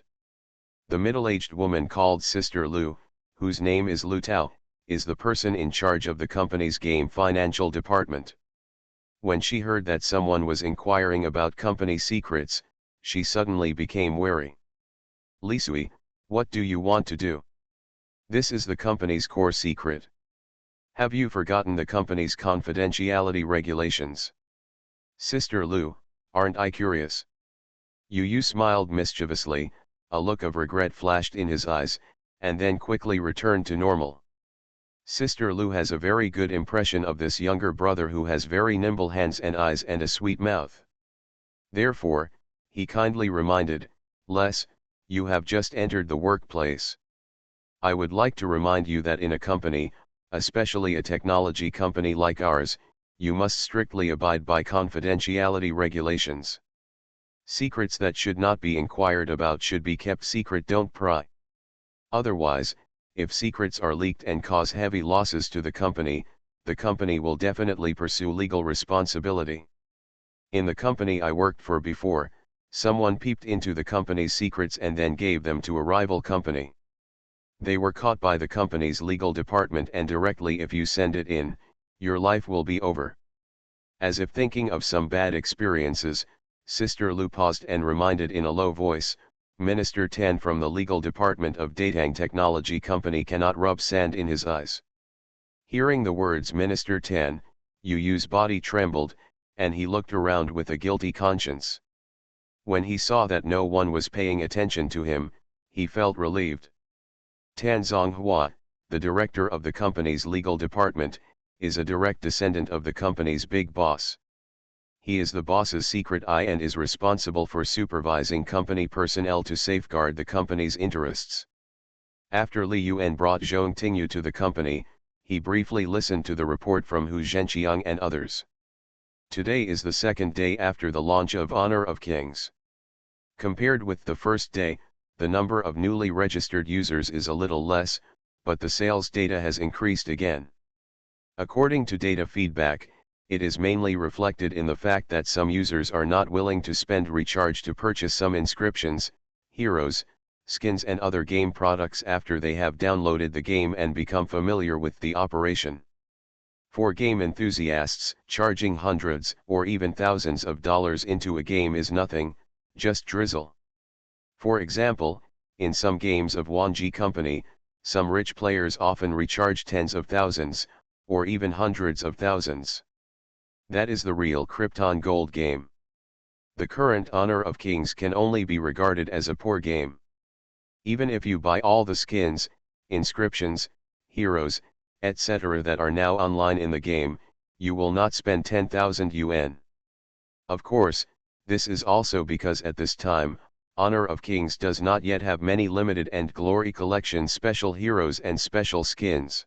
The middle-aged woman called Sister Lu, whose name is Lu Tao, is the person in charge of the company's game financial department. When she heard that someone was inquiring about company secrets, she suddenly became wary. Li Sui, what do you want to do? This is the company's core secret. Have you forgotten the company's confidentiality regulations? Sister Lu, aren't I curious? Yu smiled mischievously, a look of regret flashed in his eyes, and then quickly returned to normal. Sister Lu has a very good impression of this younger brother who has very nimble hands and eyes and a sweet mouth. Therefore, he kindly reminded, Les, you have just entered the workplace. I would like to remind you that in a company, especially a technology company like ours, you must strictly abide by confidentiality regulations. Secrets that should not be inquired about should be kept secret, don't pry. Otherwise, if secrets are leaked and cause heavy losses to the company will definitely pursue legal responsibility. In the company I worked for before, someone peeped into the company's secrets and then gave them to a rival company. They were caught by the company's legal department, and directly if you send it in, your life will be over. As if thinking of some bad experiences, Sister Lu paused and reminded in a low voice, Minister Tan from the legal department of Datang Technology Company cannot rub sand in his eyes. Hearing the words Minister Tan, Yu's body trembled, and he looked around with a guilty conscience. When he saw that no one was paying attention to him, he felt relieved. Tan Zonghua, the director of the company's legal department, is a direct descendant of the company's big boss. He is the boss's secret eye and is responsible for supervising company personnel to safeguard the company's interests. After Li Yuan brought Zhong Tingyu to the company, he briefly listened to the report from Hu Zhenqiang and others. Today is the second day after the launch of Honor of Kings. Compared with the first day, the number of newly registered users is a little less, but the sales data has increased again. According to data feedback, it is mainly reflected in the fact that some users are not willing to spend recharge to purchase some inscriptions, heroes, skins and other game products after they have downloaded the game and become familiar with the operation. For game enthusiasts, charging hundreds or even thousands of dollars into a game is nothing, just drizzle. For example, in some games of Wanji Company, some rich players often recharge tens of thousands, or even hundreds of thousands. That is the real Krypton Gold game. The current Honor of Kings can only be regarded as a poor game. Even if you buy all the skins, inscriptions, heroes, etc. that are now online in the game, you will not spend 10,000 yuan. Of course, this is also because at this time, Honor of Kings does not yet have many limited and glory collection special heroes and special skins.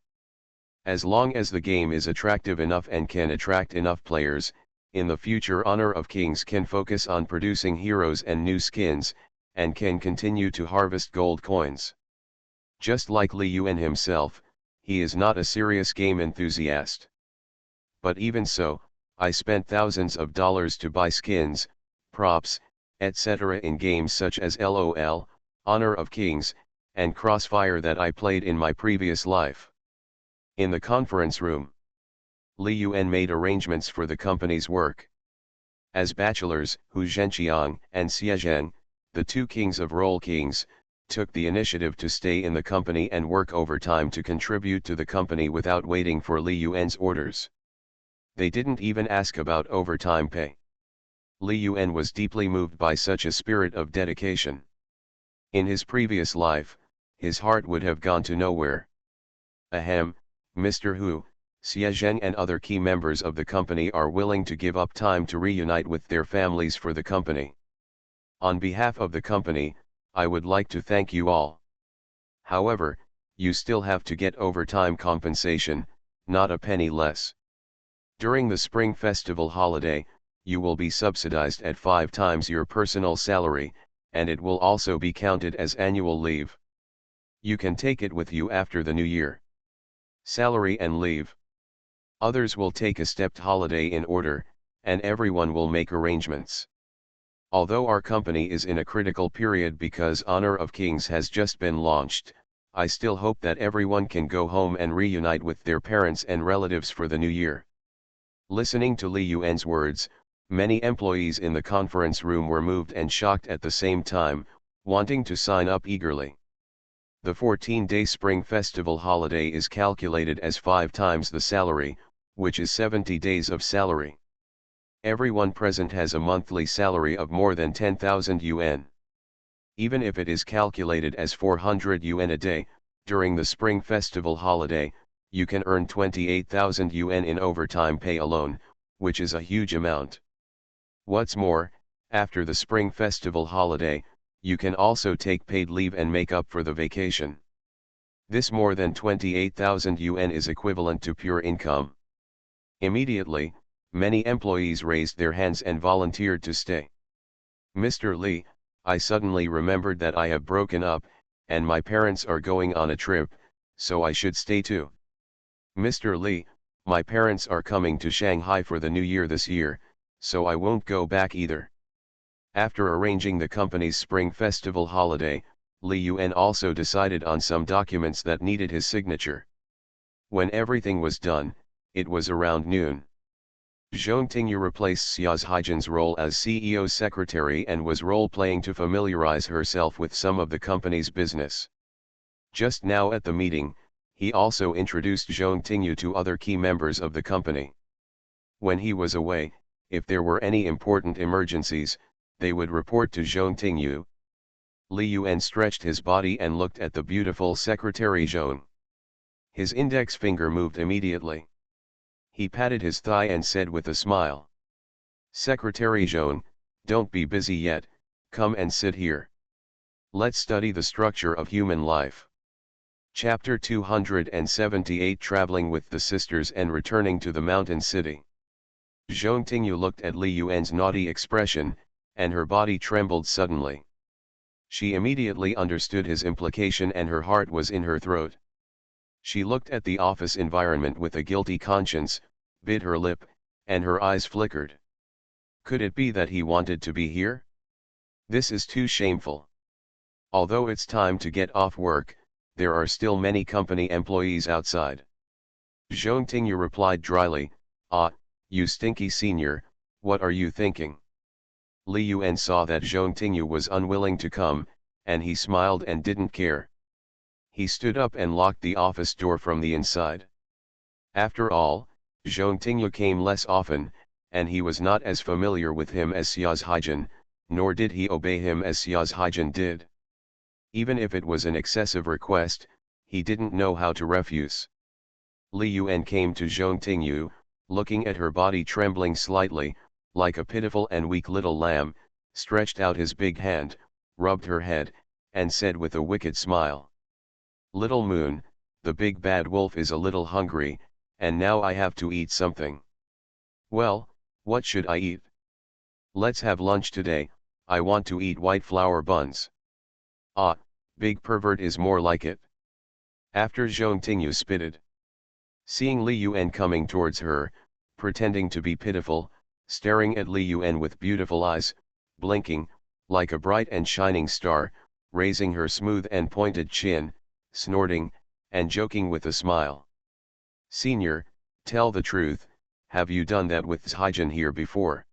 As long as the game is attractive enough and can attract enough players, in the future Honor of Kings can focus on producing heroes and new skins, and can continue to harvest gold coins. Just like Li Yuan himself, he is not a serious game enthusiast. But even so, I spent thousands of dollars to buy skins, props, etc. in games such as LOL, Honor of Kings, and Crossfire that I played in my previous life. In the conference room, Li Yuan made arrangements for the company's work. As bachelors, Hu Zhenqiang and Xie Zheng, the two kings of Role Kings, took the initiative to stay in the company and work overtime to contribute to the company without waiting for Li Yuan's orders. They didn't even ask about overtime pay. Li Yuan was deeply moved by such a spirit of dedication. In his previous life, his heart would have gone to nowhere. Ahem, Mr. Hu, Xie Zheng and other key members of the company are willing to give up time to reunite with their families for the company. On behalf of the company, I would like to thank you all. However, you still have to get overtime compensation, not a penny less. During the Spring Festival holiday, you will be subsidized at 5 times your personal salary, and it will also be counted as annual leave. You can take it with you after the new year. Salary and leave. Others will take a stepped holiday in order, and everyone will make arrangements. Although our company is in a critical period because Honor of Kings has just been launched, I still hope that everyone can go home and reunite with their parents and relatives for the new year. Listening to Li Yuan's words, many employees in the conference room were moved and shocked at the same time, wanting to sign up eagerly. The 14-day Spring Festival holiday is calculated as 5 times the salary, which is 70 days of salary. Everyone present has a monthly salary of more than 10,000 yuan. Even if it is calculated as 400 yuan a day, during the Spring Festival holiday, you can earn 28,000 yuan in overtime pay alone, which is a huge amount. What's more, after the Spring Festival holiday, you can also take paid leave and make up for the vacation. This more than 28,000 yuan is equivalent to pure income. Immediately, many employees raised their hands and volunteered to stay. Mr. Li, I suddenly remembered that I have broken up, and my parents are going on a trip, so I should stay too. Mr. Li, my parents are coming to Shanghai for the new year this year, so I won't go back either. After arranging the company's Spring Festival holiday, Li Yuan also decided on some documents that needed his signature. When everything was done, it was around noon. Zhong Tingyu replaced Xia Zhaijian's role as CEO's secretary and was role-playing to familiarize herself with some of the company's business. Just now at the meeting, he also introduced Zhong Tingyu to other key members of the company. When he was away, if there were any important emergencies, they would report to Zhong Tingyu. Li Yuan stretched his body and looked at the beautiful secretary Zhong. His index finger moved immediately. He patted his thigh and said with a smile, "Secretary Zhong, don't be busy yet, come and sit here. Let's study the structure of human life." Chapter 278 Traveling with the Sisters and Returning to the Mountain City. Zhong Tingyu looked at Li Yuan's naughty expression, and her body trembled suddenly. She immediately understood his implication and her heart was in her throat. She looked at the office environment with a guilty conscience, bit her lip, and her eyes flickered. Could it be that he wanted to be here? This is too shameful. Although it's time to get off work, there are still many company employees outside. Zhong Tingyu replied dryly, "Ah, you stinky senior, what are you thinking?" Li Yuan saw that Zhong Tingyu was unwilling to come, and he smiled and didn't care. He stood up and locked the office door from the inside. After all, Zhong Tingyu came less often, and he was not as familiar with him as Xia's Haijin, nor did he obey him as Xia's Haijin did. Even if it was an excessive request, he didn't know how to refuse. Li Yuan came to Zhong Tingyu, looking at her body trembling slightly, like a pitiful and weak little lamb, stretched out his big hand, rubbed her head, and said with a wicked smile, "Little Moon, the big bad wolf is a little hungry, and now I have to eat something. Well, what should I eat? Let's have lunch today, I want to eat white flour buns." "Ah, big pervert is more like it." After Zhong Tingyu spitted. Seeing Li Yuan coming towards her, pretending to be pitiful, staring at Li Yuan with beautiful eyes, blinking, like a bright and shining star, raising her smooth and pointed chin, snorting, and joking with a smile. "Senior, tell the truth, have you done that with Haijin here before?"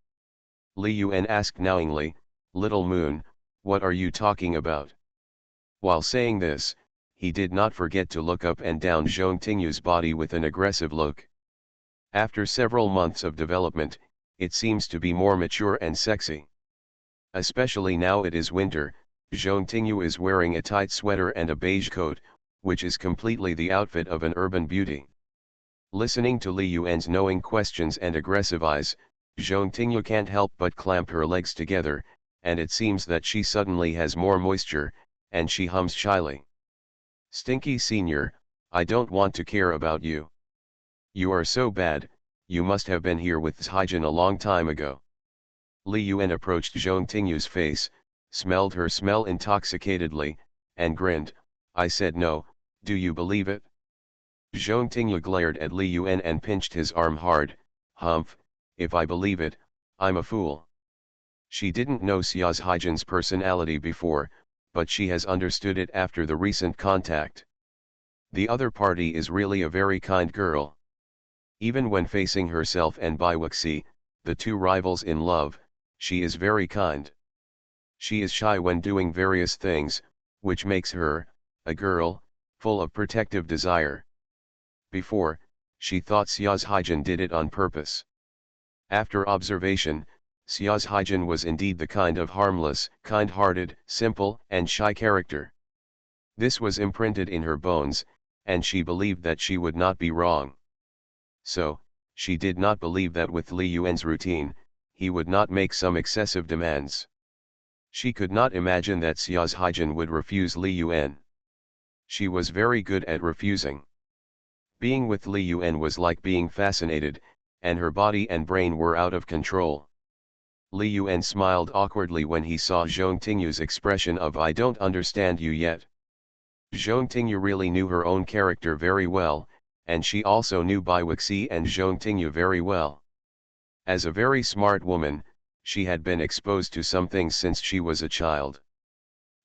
Li Yuan asked knowingly, "Little Moon, what are you talking about?" While saying this, he did not forget to look up and down Zhong Tingyu's body with an aggressive look. After several months of development, it seems to be more mature and sexy. Especially now it is winter, Zhong Tingyu is wearing a tight sweater and a beige coat, which is completely the outfit of an urban beauty. Listening to Li Yuan's knowing questions and aggressive eyes, Zhong Tingyu can't help but clamp her legs together, and it seems that she suddenly has more moisture, and she hums shyly. "Stinky senior, I don't want to care about you. You are so bad, you must have been here with Haijin a long time ago." Li Yuan approached Zhong Tingyu's face, smelled her smell intoxicatedly, and grinned, "I said no, do you believe it?" Zhong Tingyu glared at Li Yuan and pinched his arm hard, "Humph, if I believe it, I'm a fool." She didn't know Xia's Haijin's personality before, but she has understood it after the recent contact. The other party is really a very kind girl. Even when facing herself and Baiwuxi, the two rivals in love, she is very kind. She is shy when doing various things, which makes her, a girl, full of protective desire. Before, she thought Xia's Haijin did it on purpose. After observation, Xia's Haijin was indeed the kind of harmless, kind-hearted, simple, and shy character. This was imprinted in her bones, and she believed that she would not be wrong. So, she did not believe that with Li Yuan's routine, he would not make some excessive demands. She could not imagine that Xia's Haijin would refuse Li Yuan. She was very good at refusing. Being with Li Yuan was like being fascinated, and her body and brain were out of control. Li Yuan smiled awkwardly when he saw Zhong Tingyu's expression of "I don't understand you yet." Zhong Tingyu really knew her own character very well, and she also knew Baiwuxi and Zhong Tingyu very well. As a very smart woman, she had been exposed to some things since she was a child.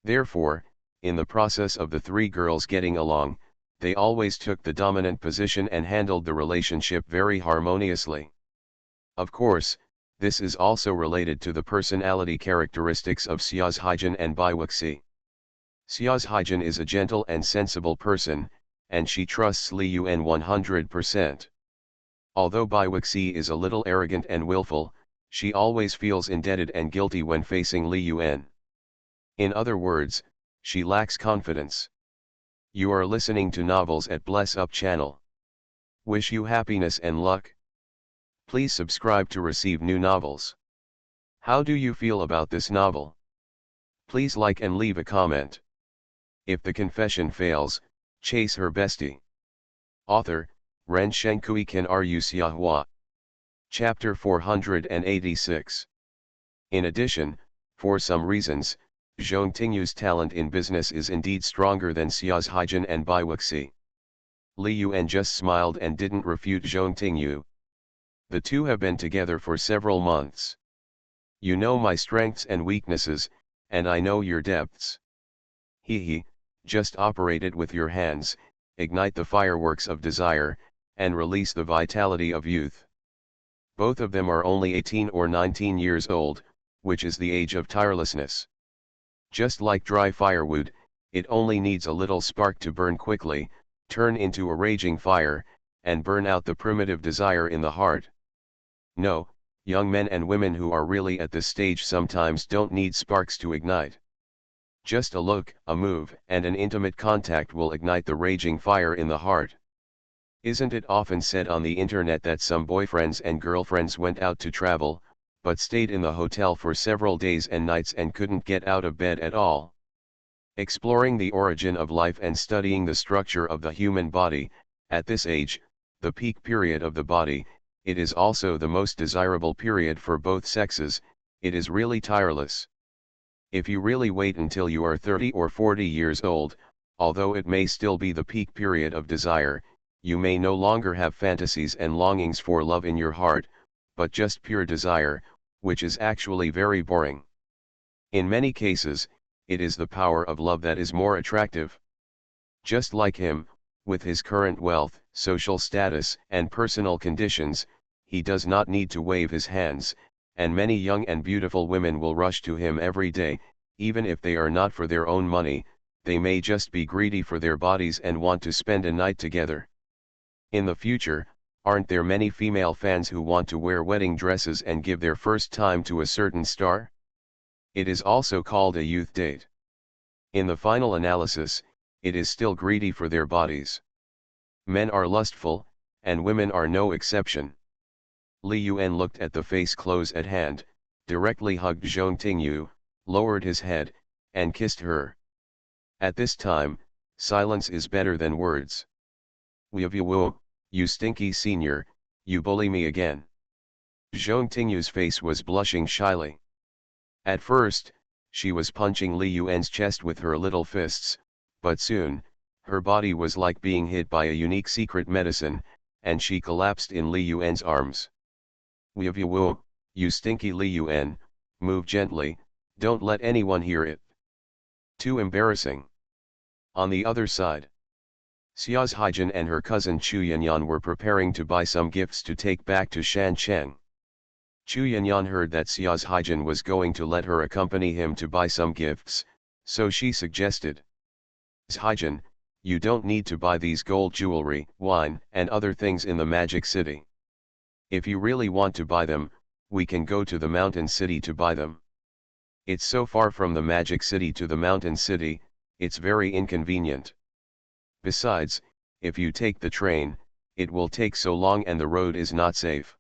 Therefore, in the process of the three girls getting along, they always took the dominant position and handled the relationship very harmoniously. Of course, this is also related to the personality characteristics of Xia's Haijin and Baiwuxi. Xia's Haijin is a gentle and sensible person, and she trusts Li Yuan 100%. Although Baiwuxi is a little arrogant and willful, she always feels indebted and guilty when facing Li Yuan. In other words, she lacks confidence. You are listening to Novels at Bless Up channel. Wish you happiness and luck. Please subscribe to receive new novels. How do you feel about this novel? Please like and leave a comment. If the confession fails, chase her bestie. Author, Ren Shenkui Ken Ru Xiahua. Chapter 486. In addition, for some reasons, Zhong Tingyu's talent in business is indeed stronger than Xia's Haijin and Baiwuxi. Li Yuan just smiled and didn't refute Zhong Tingyu. The two have been together for several months. You know my strengths and weaknesses, and I know your depths. He, just operate it with your hands, ignite the fireworks of desire, and release the vitality of youth. Both of them are only 18 or 19 years old, which is the age of tirelessness. Just like dry firewood, it only needs a little spark to burn quickly, turn into a raging fire, and burn out the primitive desire in the heart. No, young men and women who are really at this stage sometimes don't need sparks to ignite. Just a look, a move, and an intimate contact will ignite the raging fire in the heart. Isn't it often said on the internet that some boyfriends and girlfriends went out to travel, but stayed in the hotel for several days and nights and couldn't get out of bed at all? Exploring the origin of life and studying the structure of the human body, at this age, the peak period of the body, it is also the most desirable period for both sexes. It is really tireless. If you really wait until you are 30 or 40 years old, although it may still be the peak period of desire, you may no longer have fantasies and longings for love in your heart, but just pure desire, which is actually very boring. In many cases, it is the power of love that is more attractive. Just like him, with his current wealth, social status, and personal conditions, he does not need to wave his hands, and many young and beautiful women will rush to him every day, even if they are not for their own money, they may just be greedy for their bodies and want to spend a night together. In the future, aren't there many female fans who want to wear wedding dresses and give their first time to a certain star? It is also called a youth date. In the final analysis, it is still greedy for their bodies. Men are lustful, and women are no exception. Li Yuan looked at the face close at hand, directly hugged Zhong Tingyu, lowered his head, and kissed her. At this time, silence is better than words. Weevu, you stinky senior, you bully me again. Zhong Tingyu's face was blushing shyly. At first, she was punching Li Yuan's chest with her little fists, but soon, her body was like being hit by a unique secret medicine, and she collapsed in Li Yuan's arms. Weevu, you stinky Li Yuan, move gently, don't let anyone hear it. Too embarrassing. On the other side, Xia's Haijin and her cousin Chu Yanyan were preparing to buy some gifts to take back to Shancheng. Chu Yanyan heard that Xia's Haijin was going to let her accompany him to buy some gifts, so she suggested, Haijin, you don't need to buy these gold jewelry, wine, and other things in the Magic City. If you really want to buy them, we can go to the Mountain City to buy them. It's so far from the Magic City to the Mountain City, it's very inconvenient. Besides, if you take the train, it will take so long and the road is not safe.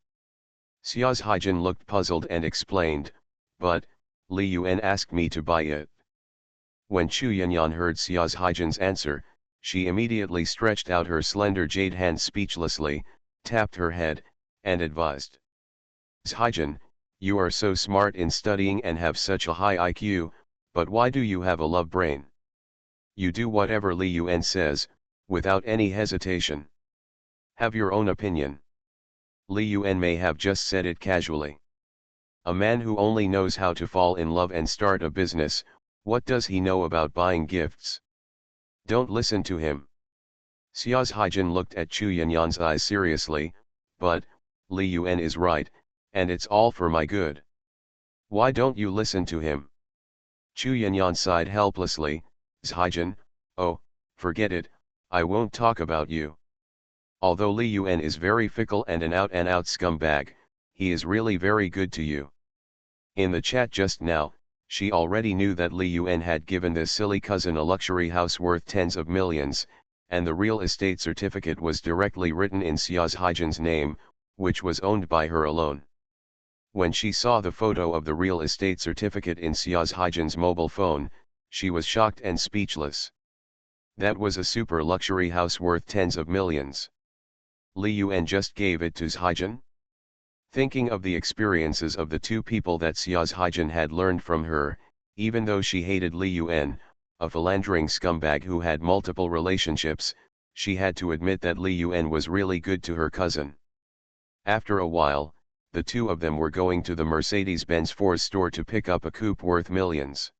Xia's Haijin looked puzzled and explained, but, Li Yuan asked me to buy it. When Chu Yanyan heard Xia's Haijin's answer, she immediately stretched out her slender jade hand speechlessly, tapped her head, and advised. Haijin, you are so smart in studying and have such a high IQ, but why do you have a love brain? You do whatever Li Yuan says, without any hesitation. Have your own opinion. Li Yuan may have just said it casually. A man who only knows how to fall in love and start a business, what does he know about buying gifts? Don't listen to him. Xia's Haijin looked at Chu Yanyan's eyes seriously, but, Li Yuan is right, and it's all for my good. Why don't you listen to him? Chu Yanyan sighed helplessly. Haijin, oh, forget it, I won't talk about you. Although Li Yuan is very fickle and an out-and-out scumbag, he is really very good to you. In the chat just now, she already knew that Li Yuan had given this silly cousin a luxury house worth tens of millions, and the real estate certificate was directly written in Xia's Haijin's name, which was owned by her alone. When she saw the photo of the real estate certificate in Xia's Haijin's mobile phone, she was shocked and speechless. That was a super luxury house worth tens of millions. Li Yuan just gave it to Haijin? Thinking of the experiences of the two people that Xia's Haijin had learned from her, even though she hated Li Yuan, a philandering scumbag who had multiple relationships, she had to admit that Li Yuan was really good to her cousin. After a while, the two of them were going to the Mercedes-Benz Ford store to pick up a coupe worth millions.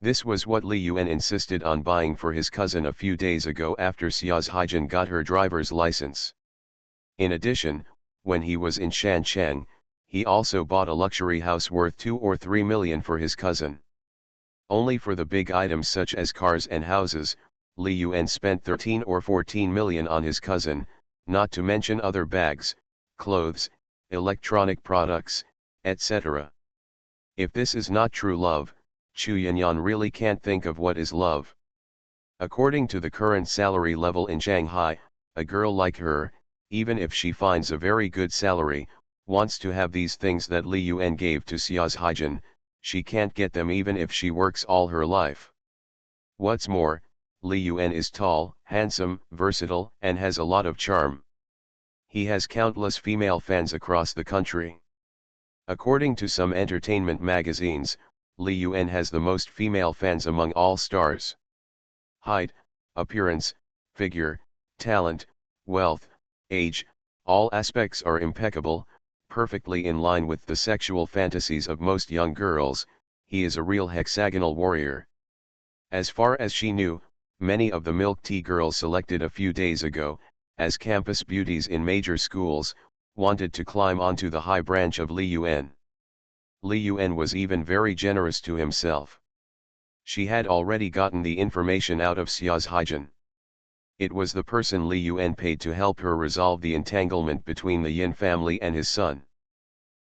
This was what Li Yuan insisted on buying for his cousin a few days ago after Xia's Haijin got her driver's license. In addition, when he was in Shancheng, he also bought a luxury house worth 2 or 3 million for his cousin. Only for the big items such as cars and houses, Li Yuan spent 13 or 14 million on his cousin, not to mention other bags, clothes, electronic products, etc. If this is not true love, Chu Yanyan really can't think of what is love. According to the current salary level in Shanghai, a girl like her, even if she finds a very good salary, wants to have these things that Li Yuan gave to Xia's Haijin. She can't get them even if she works all her life. What's more, Li Yuan is tall, handsome, versatile, and has a lot of charm. He has countless female fans across the country. According to some entertainment magazines, Li Yuan has the most female fans among all stars. Height, appearance, figure, talent, wealth, age, all aspects are impeccable, perfectly in line with the sexual fantasies of most young girls. He is a real hexagonal warrior. As far as she knew, many of the milk tea girls selected a few days ago, as campus beauties in major schools, wanted to climb onto the high branch of Li Yuan. Li Yuan was even very generous to himself. She had already gotten the information out of Xia's Haijin. It was the person Li Yuan paid to help her resolve the entanglement between the Yin family and his son.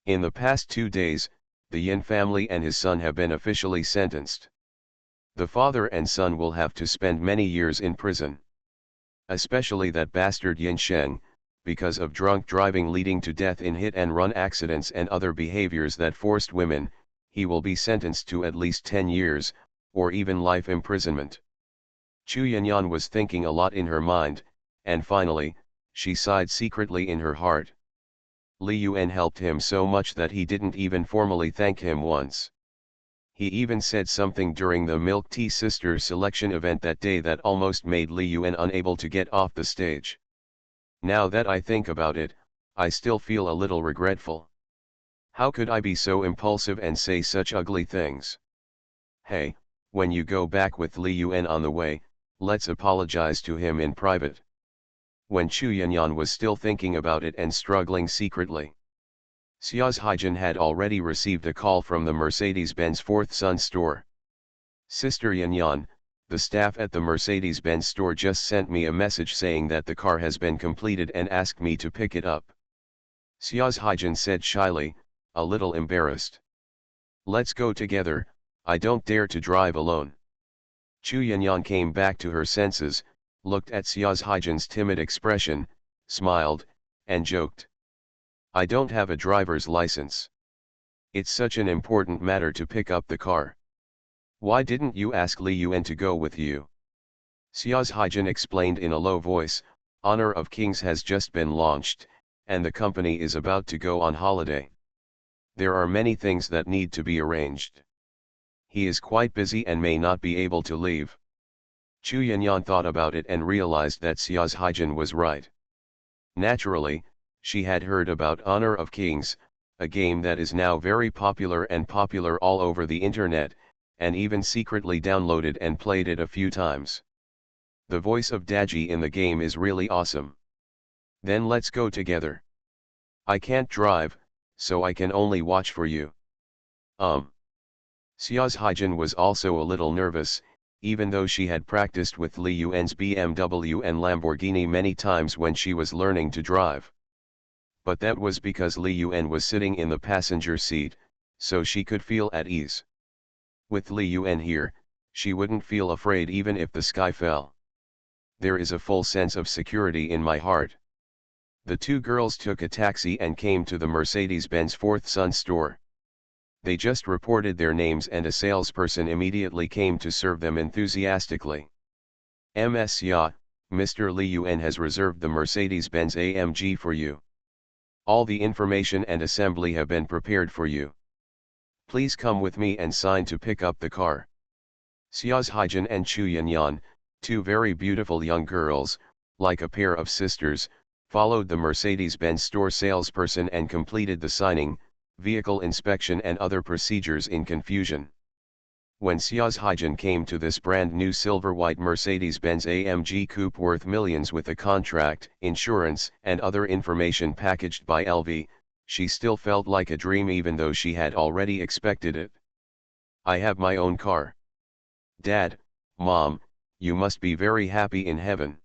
In the past 2 days, the Yin family and his son have been officially sentenced. The father and son will have to spend many years in prison. Especially that bastard Yin Sheng, because of drunk driving leading to death in hit-and-run accidents and other behaviors that forced women, he will be sentenced to at least 10 years, or even life imprisonment. Chu Yanyan was thinking a lot in her mind, and finally, she sighed secretly in her heart. Li Yuan helped him so much that he didn't even formally thank him once. He even said something during the Milk Tea Sisters selection event that day that almost made Li Yuan unable to get off the stage. Now that I think about it, I still feel a little regretful. How could I be so impulsive and say such ugly things? Hey, when you go back with Li Yuan on the way, let's apologize to him in private. When Chu Yanyan was still thinking about it and struggling secretly, Xia's Haijin had already received a call from the Mercedes-Benz Fourth Sun store. Sister Yanyan, the staff at the Mercedes-Benz store just sent me a message saying that the car has been completed and asked me to pick it up. Xia's Haijin said shyly, a little embarrassed. Let's go together, I don't dare to drive alone. Chu Yanyan came back to her senses, looked at Xia's Haijin's timid expression, smiled, and joked. I don't have a driver's license. It's such an important matter to pick up the car. Why didn't you ask Li Yuan to go with you? Xia's Haijin explained in a low voice, Honor of Kings has just been launched, and the company is about to go on holiday. There are many things that need to be arranged. He is quite busy and may not be able to leave. Chu Yanyan thought about it and realized that Xia's Haijin was right. Naturally, she had heard about Honor of Kings, a game that is now very popular and popular all over the internet, and even secretly downloaded and played it a few times. The voice of Daji in the game is really awesome. Then let's go together. I can't drive, so I can only watch for you. Xia's Haijin was also a little nervous, even though she had practiced with Li Yuan's BMW and Lamborghini many times when she was learning to drive. But that was because Li Yuan was sitting in the passenger seat, so she could feel at ease. With Li Yuan here, she wouldn't feel afraid even if the sky fell. There is a full sense of security in my heart. The two girls took a taxi and came to the Mercedes-Benz Fourth Sun store. They just reported their names and a salesperson immediately came to serve them enthusiastically. Ms. Ya, Mr. Li Yuan has reserved the Mercedes-Benz AMG for you. All the information and assembly have been prepared for you. Please come with me and sign to pick up the car. Xia's Haijin and Chu Yanyan, two very beautiful young girls, like a pair of sisters, followed the Mercedes-Benz store salesperson and completed the signing, vehicle inspection and other procedures in confusion. When Xia's Haijin came to this brand new silver-white Mercedes-Benz AMG coupe worth millions with a contract, insurance, and other information packaged by LV, she still felt like a dream even though she had already expected it. I have my own car. Dad, Mom, you must be very happy in heaven.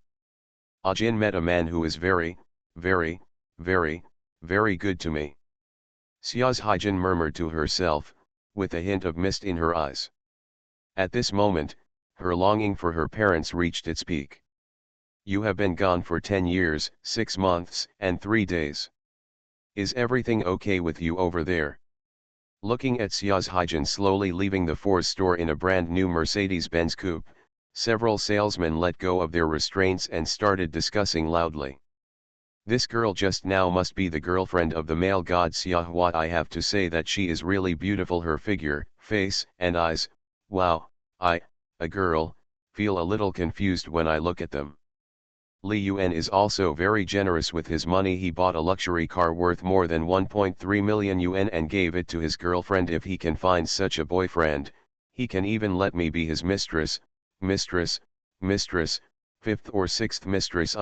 Ajin met a man who is very, very, very, very good to me. Xia's Haijin murmured to herself, with a hint of mist in her eyes. At this moment, her longing for her parents reached its peak. You have been gone for 10 years, 6 months, and 3 days. Is everything okay with you over there? Looking at Xia's Haijin slowly leaving the Ford store in a brand new Mercedes-Benz coupe, several salesmen let go of their restraints and started discussing loudly. This girl just now must be the girlfriend of the male god Xia. What I have to say that she is really beautiful, her figure, face, and eyes. Wow, a girl, feel a little confused when I look at them. Li Yuan is also very generous with his money. He bought a luxury car worth more than 1.3 million yuan and gave it to his girlfriend. If he can find such a boyfriend, he can even let me be his mistress, fifth or sixth mistress.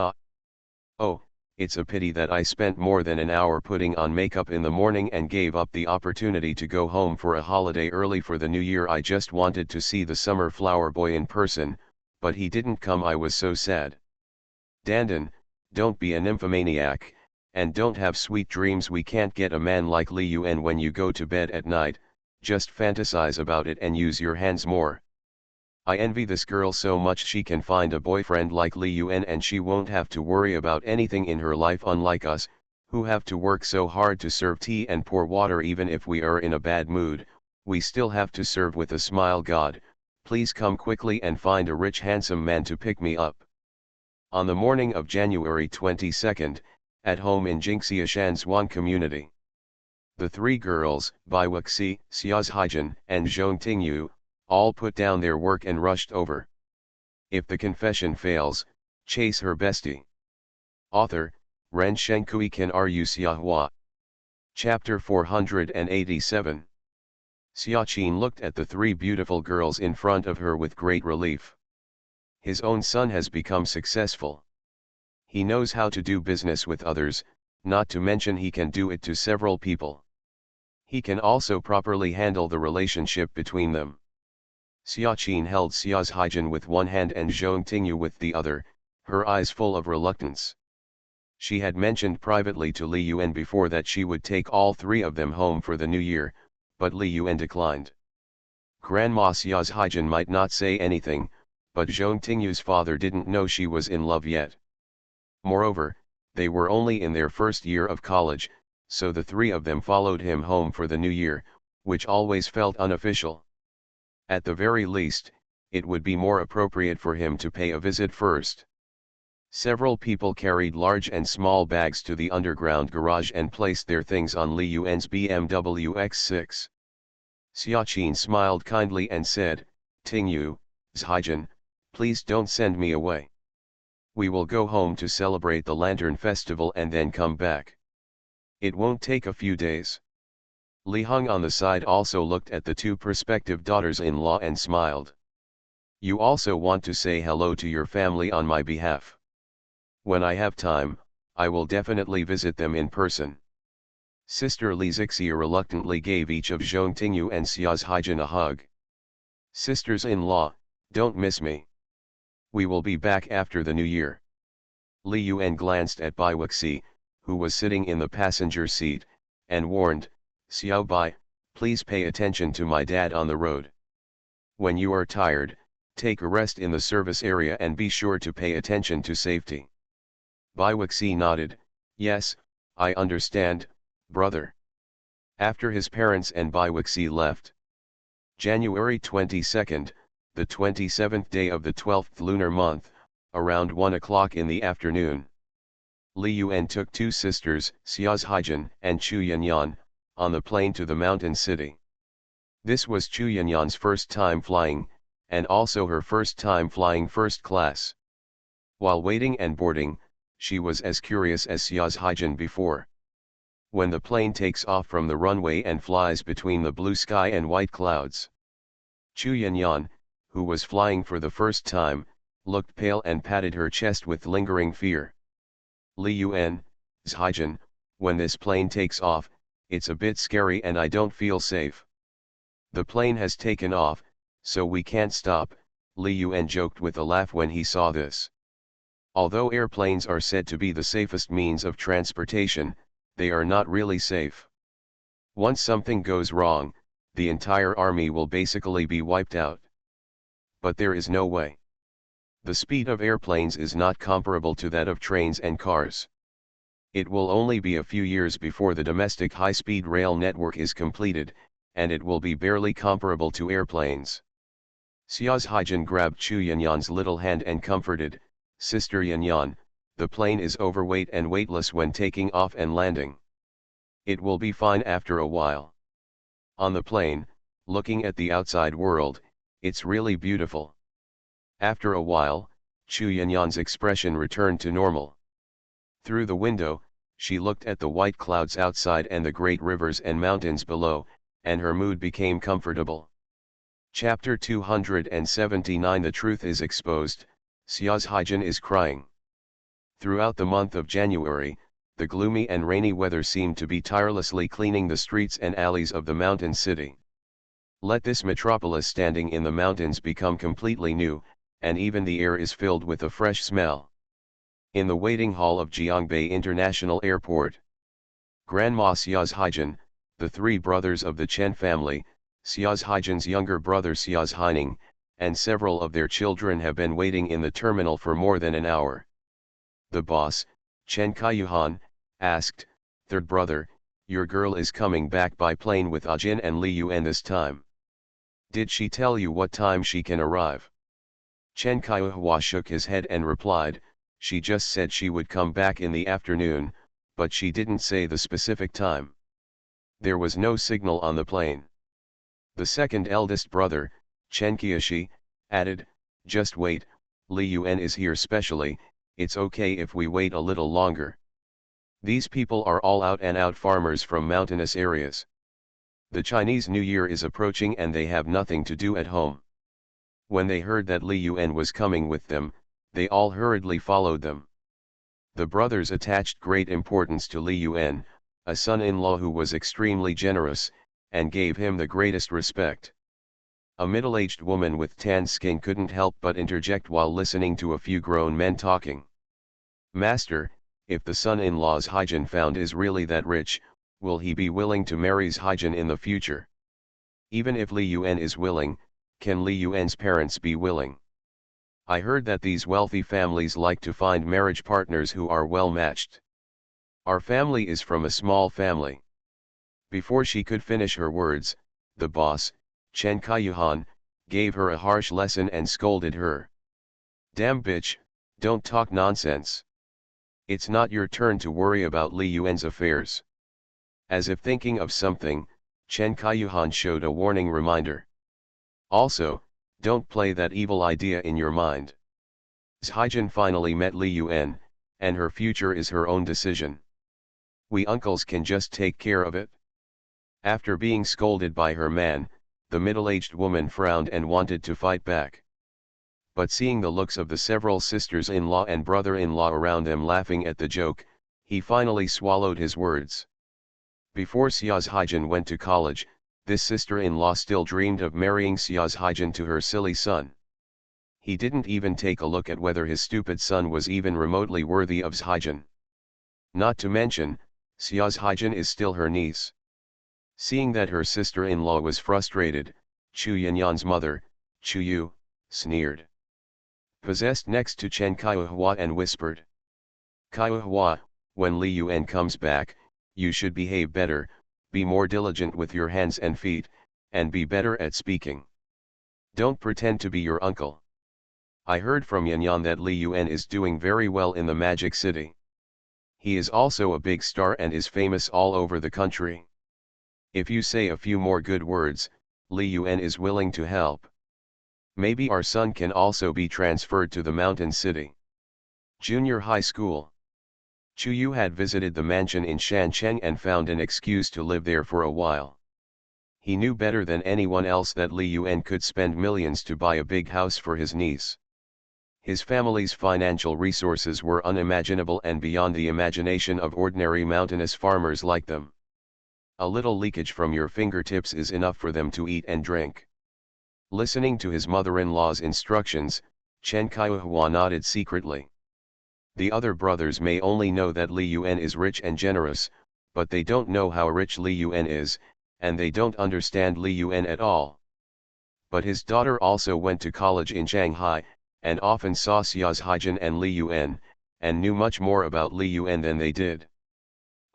Oh, it's a pity that I spent more than an hour putting on makeup in the morning and gave up the opportunity to go home for a holiday early for the new year. I just wanted to see the summer flower boy in person, but he didn't come. I was so sad. Dandan, don't be a nymphomaniac, and don't have sweet dreams. We can't get a man like Li Yuan when you go to bed at night. Just fantasize about it and use your hands more. I envy this girl so much. She can find a boyfriend like Li Yuan and she won't have to worry about anything in her life, unlike us, who have to work so hard to serve tea and pour water. Even if we are in a bad mood, we still have to serve with a smile. God, please come quickly and find a rich handsome man to pick me up. On the morning of January 22nd, at home in Jingxia Shanzhuan community, the three girls, Bai Wuxi, Xia's Haijin, and Zhong Tingyu, all put down their work and rushed over. If the confession fails, chase her bestie. Author, Ren Shenkui Kan Ru Xiahua. Chapter 487. Xiaqin looked at the three beautiful girls in front of her with great relief. His own son has become successful. He knows how to do business with others, not to mention he can do it to several people. He can also properly handle the relationship between them. Xiaqin held Xia's Haijin with one hand and Zhong Tingyu with the other, her eyes full of reluctance. She had mentioned privately to Li Yuan before that she would take all three of them home for the new year, but Li Yuan declined. Grandma Xia's Haijin might not say anything, but Zhong Tingyu's father didn't know she was in love yet. Moreover, they were only in their first year of college, so the three of them followed him home for the new year, which always felt unofficial. At the very least, it would be more appropriate for him to pay a visit first. Several people carried large and small bags to the underground garage and placed their things on Li Yuan's BMW X6. Xiaqin smiled kindly and said, "Tingyu, Haijin, please don't send me away. We will go home to celebrate the Lantern Festival and then come back. It won't take a few days." Li Hong on the side also looked at the two prospective daughters-in-law and smiled. "You also want to say hello to your family on my behalf. When I have time, I will definitely visit them in person." Sister Li Zixia reluctantly gave each of Zhong Tingyu and Xia's Haijin a hug. "Sisters-in-law, don't miss me. We will be back after the new year." Li Yuan glanced at Bai Wuxi, who was sitting in the passenger seat, and warned, "Xiao Bai, please pay attention to my dad on the road. When you are tired, take a rest in the service area and be sure to pay attention to safety." Bai Wuxi nodded, "Yes, I understand, brother." After his parents and Bai Wuxi left. January 22nd, the 27th day of the 12th lunar month, around 1 o'clock in the afternoon. Li Yuan took two sisters, Xia's Haijin and Chu Yanyan, on the plane to the mountain city. This was Chu Yanyan's first time flying, and also her first time flying first class. While waiting and boarding, she was as curious as Xia's Haijin before. When the plane takes off from the runway and flies between the blue sky and white clouds, Chu Yanyan, who was flying for the first time, looked pale and patted her chest with lingering fear. Li Yuan, Haijin, when this plane takes off, it's a bit scary and I don't feel safe. The plane has taken off, so we can't stop, Li Yuan joked with a laugh when he saw this. Although airplanes are said to be the safest means of transportation, they are not really safe. Once something goes wrong, the entire army will basically be wiped out. But there is no way. The speed of airplanes is not comparable to that of trains and cars. It will only be a few years before the domestic high-speed rail network is completed, and it will be barely comparable to airplanes. Xia's Haijin grabbed Chu Yanyan's little hand and comforted, "Sister Yanyan, the plane is overweight and weightless when taking off and landing. It will be fine after a while." On the plane, looking at the outside world, it's really beautiful. After a while, Chu Yanyan's expression returned to normal. Through the window, she looked at the white clouds outside and the great rivers and mountains below, and her mood became comfortable. Chapter 279 The truth is exposed, Xia's Haijin is crying. Throughout the month of January, the gloomy and rainy weather seemed to be tirelessly cleaning the streets and alleys of the mountain city. Let this metropolis standing in the mountains become completely new, and even the air is filled with a fresh smell. In the waiting hall of Jiangbei International Airport, Grandma Xia's Haijin, the three brothers of the Chen family, Xia's Haijin's younger brother Xia's Haining, and several of their children have been waiting in the terminal for more than an hour. The boss, Chen Kaiyuhan, asked, "Third brother, your girl is coming back by plane with Ajin and Li Yuan this time. Did she tell you what time she can arrive?" Chen Kaiyuhua shook his head and replied, "She just said she would come back in the afternoon, but she didn't say the specific time. There was no signal on the plane." The second eldest brother, Chen Qiashi, added, "Just wait, Li Yuan is here specially, it's okay if we wait a little longer. These people are all out-and-out farmers from mountainous areas. The Chinese New Year is approaching and they have nothing to do at home." When they heard that Li Yuan was coming with them, they all hurriedly followed them. The brothers attached great importance to Li Yuan, a son-in-law who was extremely generous, and gave him the greatest respect. A middle-aged woman with tan skin couldn't help but interject while listening to a few grown men talking. "Master, if the son-in-law's Haijin found is really that rich, will he be willing to marry Haijin in the future? Even if Li Yuan is willing, can Li Yuan's parents be willing? I heard that these wealthy families like to find marriage partners who are well matched. Our family is from a small family." Before she could finish her words, the boss, Chen Kaiyuhan, gave her a harsh lesson and scolded her. "Damn bitch, don't talk nonsense. It's not your turn to worry about Li Yuan's affairs." As if thinking of something, Chen Kaiyuhan showed a warning reminder. "Also, don't play that evil idea in your mind. Haijin finally met Li Yuan, and her future is her own decision. We uncles can just take care of it." After being scolded by her man, the middle-aged woman frowned and wanted to fight back. But seeing the looks of the several sisters-in-law and brother-in-law around them laughing at the joke, he finally swallowed his words. Before Xia's Haijin went to college, this sister-in-law still dreamed of marrying Xia's Haijin to her silly son. He didn't even take a look at whether his stupid son was even remotely worthy of Haijin. Not to mention, Xia's Haijin is still her niece. Seeing that her sister-in-law was frustrated, Chu Yanyan's mother, Chu Yu, sneered. Possessed next to Chen Kaiyuhua and whispered, "Kaiyuhua, when Li Yuan comes back, you should behave better, be more diligent with your hands and feet, and be better at speaking. Don't pretend to be your uncle. I heard from Yanyan that Li Yuan is doing very well in the Magic City. He is also a big star and is famous all over the country. If you say a few more good words, Li Yuan is willing to help. Maybe our son can also be transferred to the mountain city. Junior high school. Chu Yu had visited the mansion in Shancheng and found an excuse to live there for a while. He knew better than anyone else that Li Yuan could spend millions to buy a big house for his niece. His family's financial resources were unimaginable and beyond the imagination of ordinary mountainous farmers like them. A little leakage from your fingertips is enough for them to eat and drink. Listening to his mother-in-law's instructions, Chen Kaihua nodded secretly. The other brothers may only know that Li Yuan is rich and generous, but they don't know how rich Li Yuan is, and they don't understand Li Yuan at all. But his daughter also went to college in Shanghai, and often saw Xia's Haijin and Li Yuan, and knew much more about Li Yuan than they did.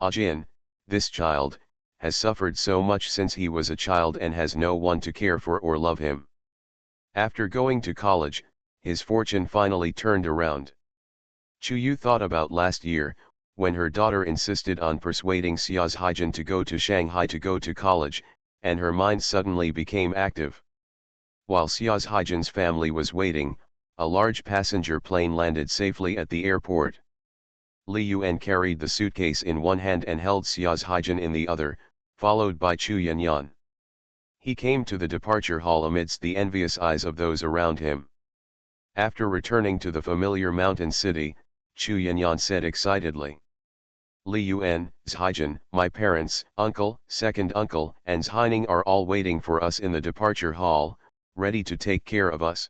Jin, this child, has suffered so much since he was a child and has no one to care for or love him. After going to college, his fortune finally turned around. Chu Yu thought about last year, when her daughter insisted on persuading Xia's Haijin to go to Shanghai to go to college, and her mind suddenly became active. While Xia's Haijin's family was waiting, a large passenger plane landed safely at the airport. Li Yuan carried the suitcase in one hand and held Xia's Haijin in the other, followed by Chu Yanyan. He came to the departure hall amidst the envious eyes of those around him. After returning to the familiar mountain city, Chu Yanyan said excitedly, "Li Yuan, Zhaijin, my parents, uncle, second uncle, and Zhaining are all waiting for us in the departure hall, ready to take care of us."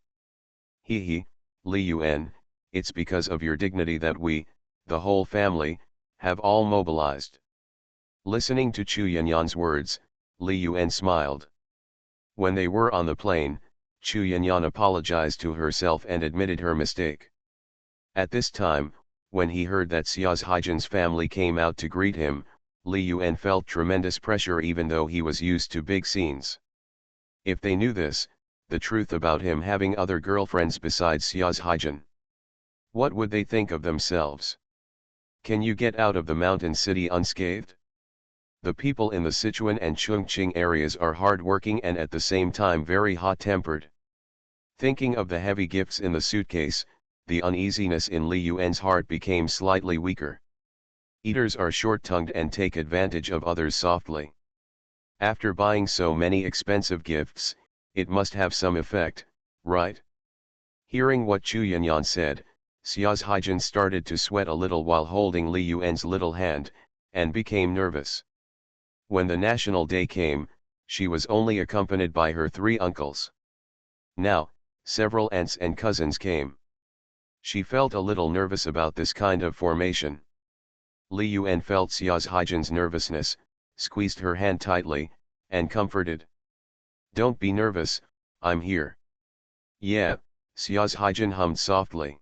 He, Li Yuan, it's because of your dignity that we, the whole family, have all mobilized. Listening to Chu Yanyan's words, Li Yuan smiled. When they were on the plane, Chu Yanyan apologized to herself and admitted her mistake. At this time, when he heard that Xia's Haijin's family came out to greet him, Li Yuan felt tremendous pressure even though he was used to big scenes. If they knew this, the truth about him having other girlfriends besides Xia's Haijin, what would they think of themselves? Can you get out of the mountain city unscathed? The people in the Sichuan and Chongqing areas are hard-working and at the same time very hot-tempered. Thinking of the heavy gifts in the suitcase, the uneasiness in Li Yuan's heart became slightly weaker. Eaters are short-tongued and take advantage of others softly. After buying so many expensive gifts, it must have some effect, right? Hearing what Chu Yanyan said, Xia's Haijin started to sweat a little while holding Li Yuan's little hand, and became nervous. When the National Day came, she was only accompanied by her 3 uncles. Now, several aunts and cousins came. She felt a little nervous about this kind of formation. Li Yuan felt Xia's Haijin's nervousness, squeezed her hand tightly, and comforted. "Don't be nervous, I'm here." "Yeah," Xia's Haijin hummed softly.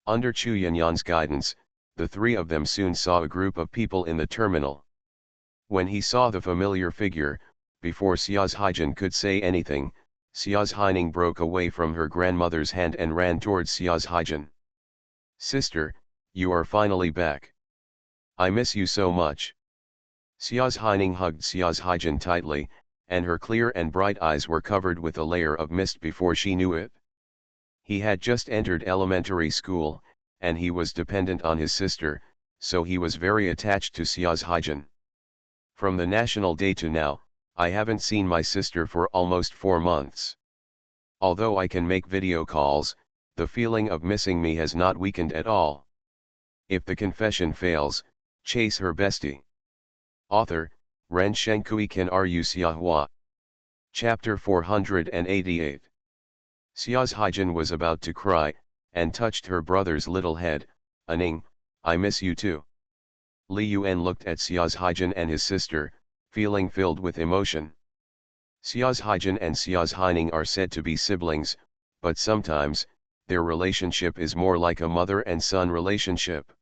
Under Chu Yanyan's guidance, the 3 of them soon saw a group of people in the terminal. When he saw the familiar figure, before Xia's Haijin could say anything, Xia's Haining broke away from her grandmother's hand and ran towards Xia's Haijin. "Sister, you are finally back. I miss you so much." Xia's Haining hugged Xia's Haijin tightly, and her clear and bright eyes were covered with a layer of mist before she knew it. He had just entered elementary school, and he was dependent on his sister, so he was very attached to Xia's Haijin. "From the National Day to now, I haven't seen my sister for almost 4 months. Although I can make video calls, the feeling of missing me has not weakened at all. If the confession fails, chase her bestie." Author, Ren Shenkui Kan Ru Xiahua. Chapter 488. Xia's Haijin was about to cry, and touched her brother's little head, "Aning, I miss you too." Li Yuan looked at Xia's Haijin and his sister, feeling filled with emotion. Xia's Haijin and Xia's Haining are said to be siblings, but sometimes, their relationship is more like a mother and son relationship.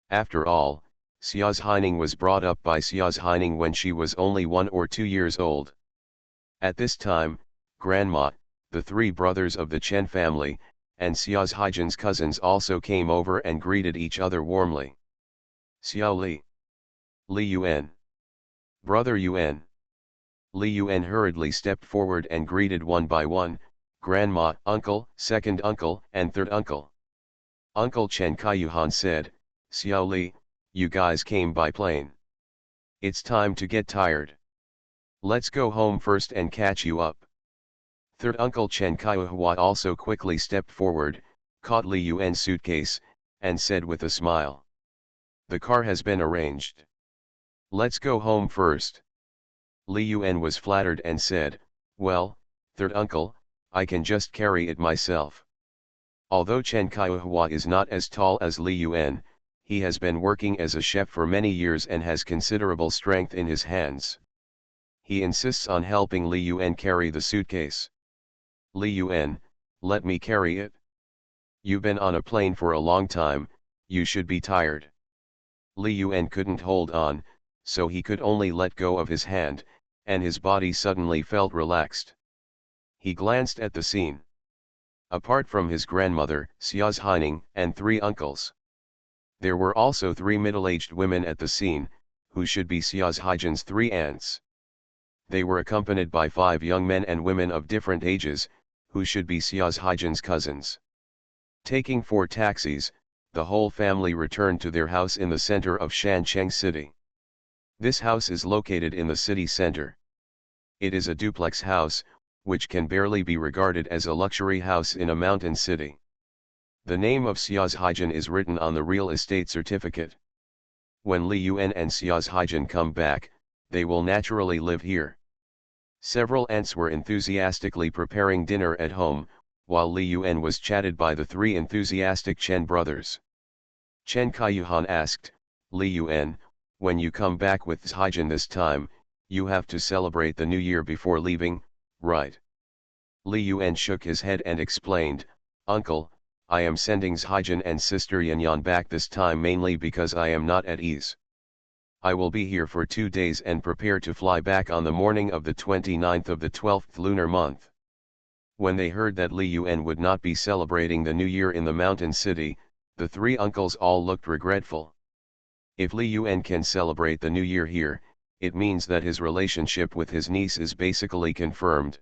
After all, Xia's Haining was brought up by Xia's Haining when she was only 1 or 2 years old. At this time, Grandma, the 3 brothers of the Chen family, and Xia's Haijin's cousins also came over and greeted each other warmly. Xiao Li. Li Yuan. Brother Yuan. Li Yuan hurriedly stepped forward and greeted one by one, grandma, uncle, second uncle, and third uncle. Uncle Chen Kaiyuhan said, Xiao Li, you guys came by plane. It's time to get tired. Let's go home first and catch you up. Third uncle Chen Kaiyuhua also quickly stepped forward, caught Li Yuan's suitcase, and said with a smile. The car has been arranged. Let's go home first. Li Yuan was flattered and said, well, third uncle, I can just carry it myself. Although Chen Kaiyuhua is not as tall as Li Yuan, he has been working as a chef for many years and has considerable strength in his hands. He insists on helping Li Yuan carry the suitcase. Li Yuan, let me carry it. You've been on a plane for a long time, you should be tired. Li Yuan couldn't hold on, so he could only let go of his hand, and his body suddenly felt relaxed. He glanced at the scene. Apart from his grandmother, Xia's Haining, and 3 uncles, there were also 3 middle-aged women at the scene, who should be Xia's Haijin's 3 aunts. They were accompanied by 5 young men and women of different ages, who should be Xia's Haijin's cousins. Taking 4 taxis, the whole family returned to their house in the center of Shancheng City. This house is located in the city center. It is a duplex house, which can barely be regarded as a luxury house in a mountain city. The name of Xia's Haijin is written on the real estate certificate. When Li Yuan and Xia's Haijin come back, they will naturally live here. Several aunts were enthusiastically preparing dinner at home, while Li Yuan was chatted by the 3 enthusiastic Chen brothers. Chen Kaiyuhan asked, Li Yuan, when you come back with Haijin this time, you have to celebrate the new year before leaving, right? Li Yuan shook his head and explained, Uncle, I am sending Haijin and sister Yanyan back this time mainly because I am not at ease. I will be here for 2 days and prepare to fly back on the morning of the 29th of the 12th lunar month. When they heard that Li Yuan would not be celebrating the new year in the mountain city, the 3 uncles all looked regretful. If Li Yuan can celebrate the new year here, it means that his relationship with his niece is basically confirmed.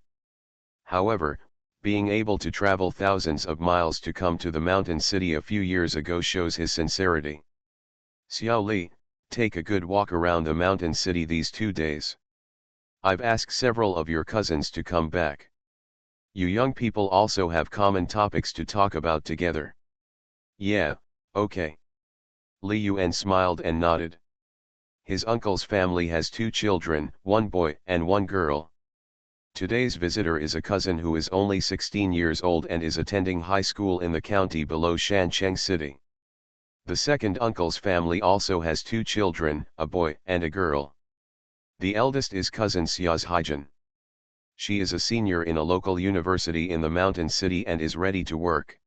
However, being able to travel thousands of miles to come to the mountain city a few years ago shows his sincerity. Xiao Li, take a good walk around the mountain city these 2 days. I've asked several of your cousins to come back. You young people also have common topics to talk about together. Yeah, okay. Li Yuan smiled and nodded. His uncle's family has 2 children, 1 boy and 1 girl. Today's visitor is a cousin who is only 16 years old and is attending high school in the county below Shancheng City. The second uncle's family also has 2 children, a boy and a girl. The eldest is cousin Xia's Haijin. She is a senior in a local university in the mountain city and is ready to work.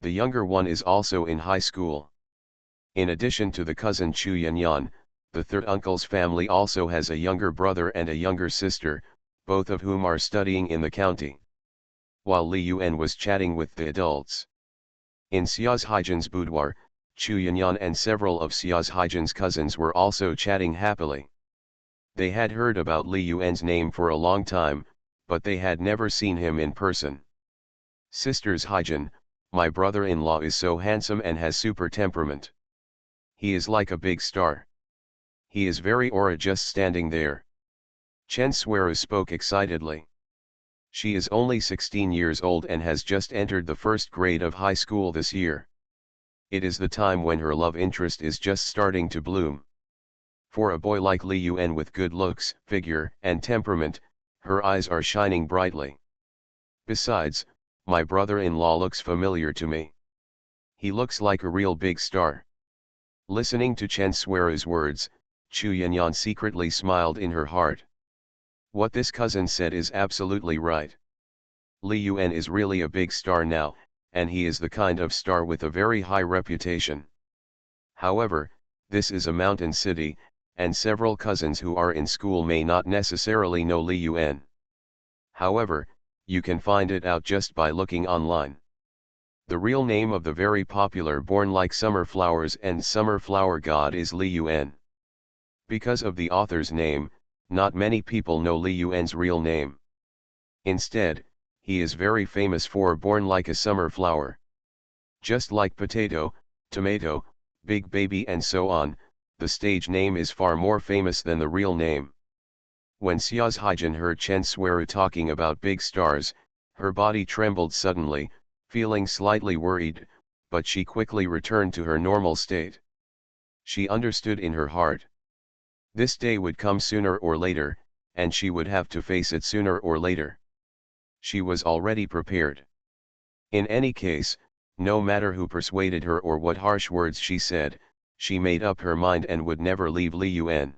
The younger one is also in high school. In addition to the cousin Chu Yanyan, the third uncle's family also has a younger brother and a younger sister, both of whom are studying in the county. While Li Yuan was chatting with the adults in Xia's Haijin's boudoir, Chu Yanyan and several of Xia's Haijin's cousins were also chatting happily. They had heard about Li Yuan's name for a long time, but they had never seen him in person. Sisters Haijin, my brother-in-law is so handsome and has super temperament. He is like a big star. He is very aura just standing there. Chen Suero spoke excitedly. She is only 16 years old and has just entered the 1st grade of high school this year. It is the time when her love interest is just starting to bloom. For a boy like Li Yuan with good looks, figure, and temperament, her eyes are shining brightly. Besides, my brother-in-law looks familiar to me. He looks like a real big star. Listening to Chen Suero's words, Chu Yanyan secretly smiled in her heart. What this cousin said is absolutely right. Li Yuan is really a big star now, and he is the kind of star with a very high reputation. However, this is a mountain city, and several cousins who are in school may not necessarily know Li Yuan. However, you can find it out just by looking online. The real name of the very popular born like summer flowers and summer flower god is Li Yuan. Because of the author's name, not many people know Li Yuan's real name. Instead, he is very famous for born like a summer flower. Just like potato, tomato, big baby and so on, the stage name is far more famous than the real name. When Xia's Haijin heard Chen Sueru talking about big stars, her body trembled suddenly, feeling slightly worried, but she quickly returned to her normal state. She understood in her heart. This day would come sooner or later, and she would have to face it sooner or later. She was already prepared. In any case, no matter who persuaded her or what harsh words she said, she made up her mind and would never leave Li Yuan.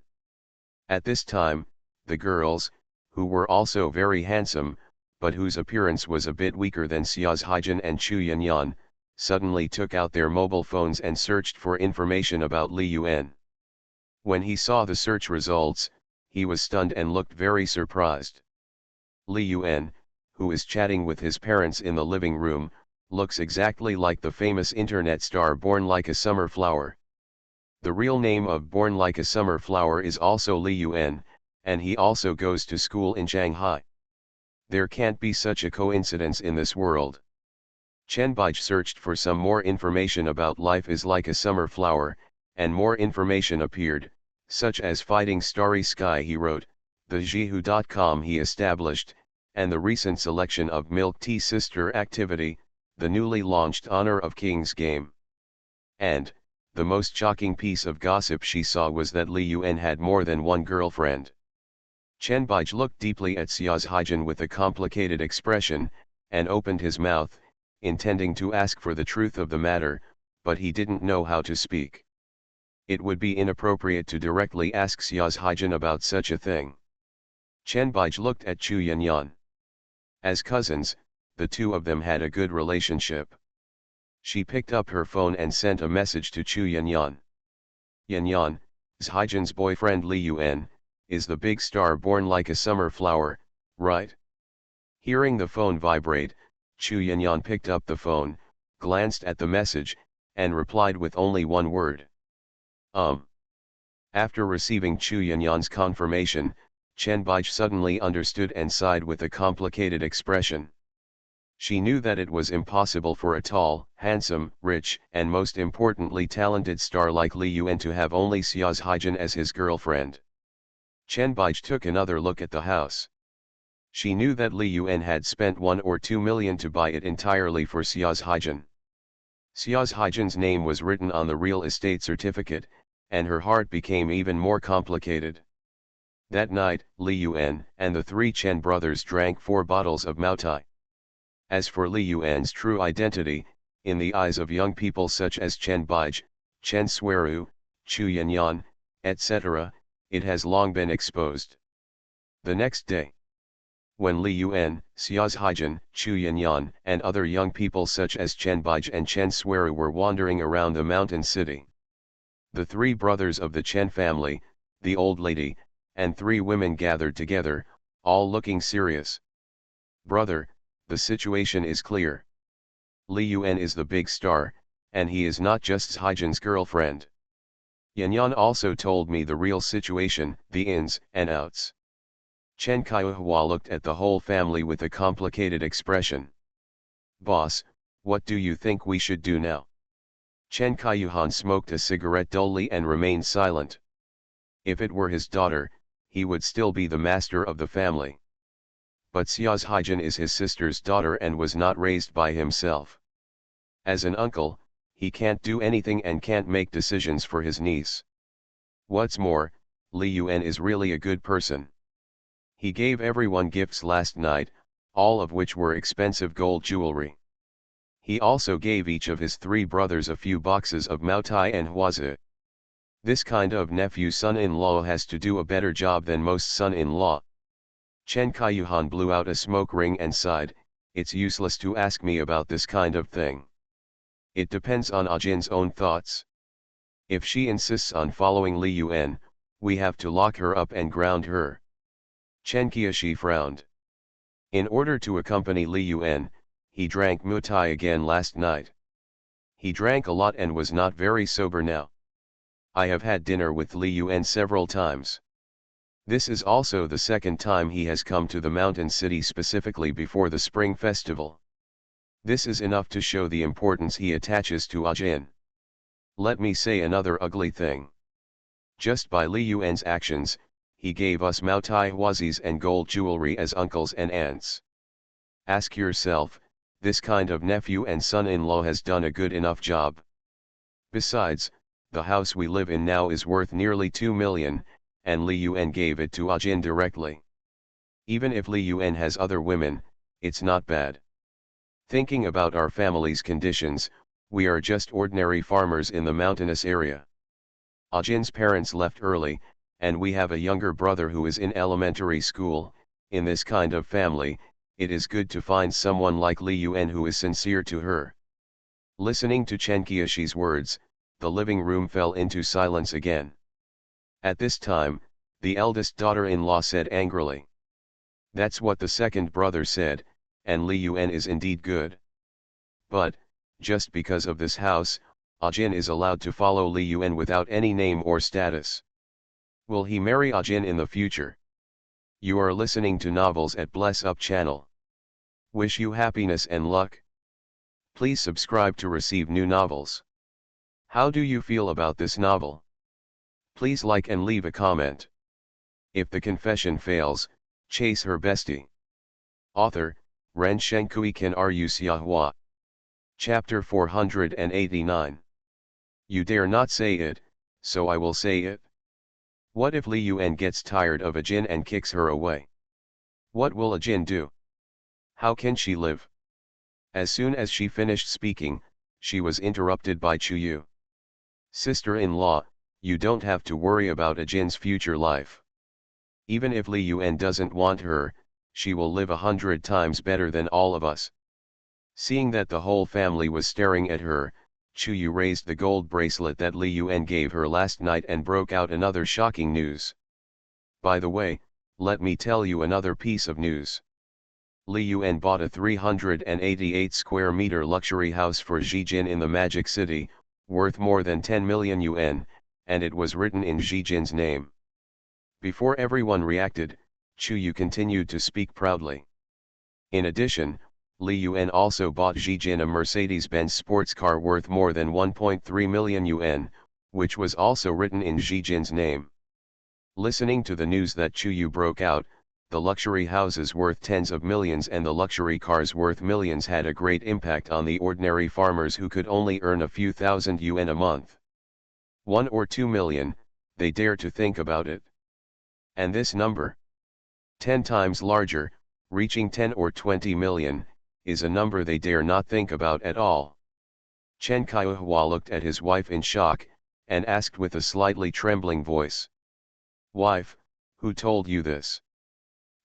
At this time, the girls, who were also very handsome, but whose appearance was a bit weaker than Xia's Haijin and Chu Yanyan, suddenly took out their mobile phones and searched for information about Li Yuan. When he saw the search results, he was stunned and looked very surprised. Li Yuan, who is chatting with his parents in the living room, looks exactly like the famous internet star Born Like a Summer Flower. The real name of Born Like a Summer Flower is also Li Yuan, and he also goes to school in Shanghai. There can't be such a coincidence in this world. Chen Baij searched for some more information about life is like a summer flower, and more information appeared, such as Fighting Starry Sky he wrote, the Jihu.com he established, and the recent selection of Milk Tea Sister activity, the newly launched Honor of Kings game. And, the most shocking piece of gossip she saw was that Li Yuan had more than one girlfriend. Chen Baij looked deeply at Xia's Haijin with a complicated expression, and opened his mouth, intending to ask for the truth of the matter, but he didn't know how to speak. It would be inappropriate to directly ask Xia's Haijin about such a thing. Chen Baij looked at Chu Yanyan. As cousins, the two of them had a good relationship. She picked up her phone and sent a message to Chu Yanyan. Yanyan, Haijin's boyfriend Li Yuan, is the big star born like a summer flower, right? Hearing the phone vibrate, Chu Yanyan picked up the phone, glanced at the message, and replied with only one word. After receiving Chu Yanyan's confirmation, Chen Baij suddenly understood and sighed with a complicated expression. She knew that it was impossible for a tall, handsome, rich, and most importantly talented star like Li Yuan to have only Xia's Haijin as his girlfriend. Chen Baij took another look at the house. She knew that Li Yuan had spent 1 or 2 million to buy it entirely for Xia's Haijin. Xia's Haijin's name was written on the real estate certificate, and her heart became even more complicated. That night, Li Yuan and the 3 Chen brothers drank 4 bottles of Maotai. As for Li Yuan's true identity, in the eyes of young people such as Chen Baij, Chen Sueru, Chu Yanyan, etc., it has long been exposed. The next day, when Li Yuan, Xia's Haijin, Chu Yanyan, and other young people such as Chen Baij and Chen Sueru were wandering around the mountain city, the 3 brothers of the Chen family, the old lady, and 3 women gathered together, all looking serious. Brother, the situation is clear. Li Yuan is the big star, and he is not just Haijin's girlfriend. Yanyan also told me the real situation, the ins and outs. Chen Kaihua looked at the whole family with a complicated expression. Boss, what do you think we should do now? Chen Kaiyuhan smoked a cigarette dully and remained silent. If it were his daughter, he would still be the master of the family. But Xia's Haijin is his sister's daughter and was not raised by himself. As an uncle, he can't do anything and can't make decisions for his niece. What's more, Li Yuan is really a good person. He gave everyone gifts last night, all of which were expensive gold jewelry. He also gave each of his 3 brothers a few boxes of Maotai and Huazi. This kind of nephew son-in-law has to do a better job than most son-in-law. Chen Kaiyuhan blew out a smoke ring and sighed, it's useless to ask me about this kind of thing. It depends on Ajin's own thoughts. If she insists on following Li Yuan, we have to lock her up and ground her. Chen Qiashi frowned. In order to accompany Li Yuan, he drank mutai again last night. He drank a lot and was not very sober now. I have had dinner with Li Yuan several times. This is also the second time he has come to the mountain city specifically before the spring festival. This is enough to show the importance he attaches to Ajin. Let me say another ugly thing. Just by Li Yuan's actions, he gave us Maotai Huazis and gold jewelry as uncles and aunts. Ask yourself, this kind of nephew and son-in-law has done a good enough job. Besides, the house we live in now is worth nearly 2 million, and Li Yuan gave it to Ajin directly. Even if Li Yuan has other women, it's not bad. Thinking about our family's conditions, we are just ordinary farmers in the mountainous area. Ajin's parents left early, and we have a younger brother who is in elementary school. In this kind of family, it is good to find someone like Li Yuan who is sincere to her. Listening to Chen Qiushi's words, the living room fell into silence again. At this time, the eldest daughter-in-law said angrily. That's what the second brother said, and Li Yuan is indeed good. But, just because of this house, Ajin is allowed to follow Li Yuan without any name or status. Will he marry Ajin in the future? You are listening to Novels at Bless Up channel. Wish you happiness and luck. Please subscribe to receive new novels. How do you feel about this novel? Please like and leave a comment. If the confession fails, chase her bestie. Author, Ren Shenkui Kan Ru Xiahua. Chapter 489. You dare not say it, so I will say it. What if Li Yuan gets tired of Ajin and kicks her away? What will Ajin do? How can she live? As soon as she finished speaking, she was interrupted by Chuyu. Sister-in-law, you don't have to worry about Ajin's future life. Even if Li Yuan doesn't want her, she will live 100 times better than all of us. Seeing that the whole family was staring at her, Chuyu raised the gold bracelet that Li Yuan gave her last night and broke out another shocking news. By the way, let me tell you another piece of news. Li Yuan bought a 388 square meter luxury house for Zijin in the Magic City, worth more than 10 million yuan, and it was written in Zijin's name. Before everyone reacted, Chuyu continued to speak proudly. In addition, Li Yuan also bought Zijin a Mercedes-Benz sports car worth more than 1.3 million yuan, which was also written in Zijin's name. Listening to the news that Chuyu broke out, the luxury houses worth tens of millions and the luxury cars worth millions had a great impact on the ordinary farmers who could only earn a few thousand yuan a month. 1 or 2 million, they dare to think about it. And this number, 10 times larger, reaching 10 or 20 million, is a number they dare not think about at all. Chen Qiuhua looked at his wife in shock, and asked with a slightly trembling voice. Wife, who told you this?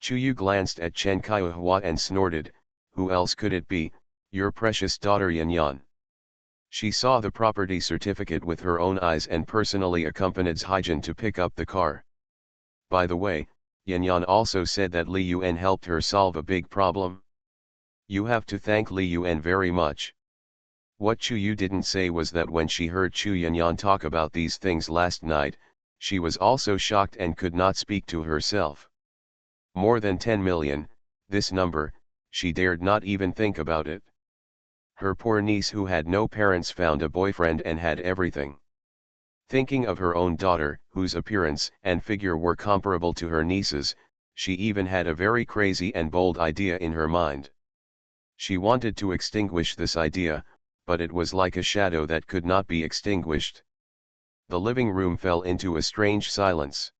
Chuyu glanced at Chen Qiuhua and snorted, who else could it be, your precious daughter Yanyan. She saw the property certificate with her own eyes and personally accompanied Zijin to pick up the car. By the way, Yanyan also said that Li Yuan helped her solve a big problem. You have to thank Li Yuan very much. What Chuyu didn't say was that when she heard Chu Yanyan talk about these things last night, she was also shocked and could not speak to herself. More than 10 million, this number, she dared not even think about it. Her poor niece who had no parents found a boyfriend and had everything. Thinking of her own daughter, whose appearance and figure were comparable to her niece's, she even had a very crazy and bold idea in her mind. She wanted to extinguish this idea, but it was like a shadow that could not be extinguished. The living room fell into a strange silence.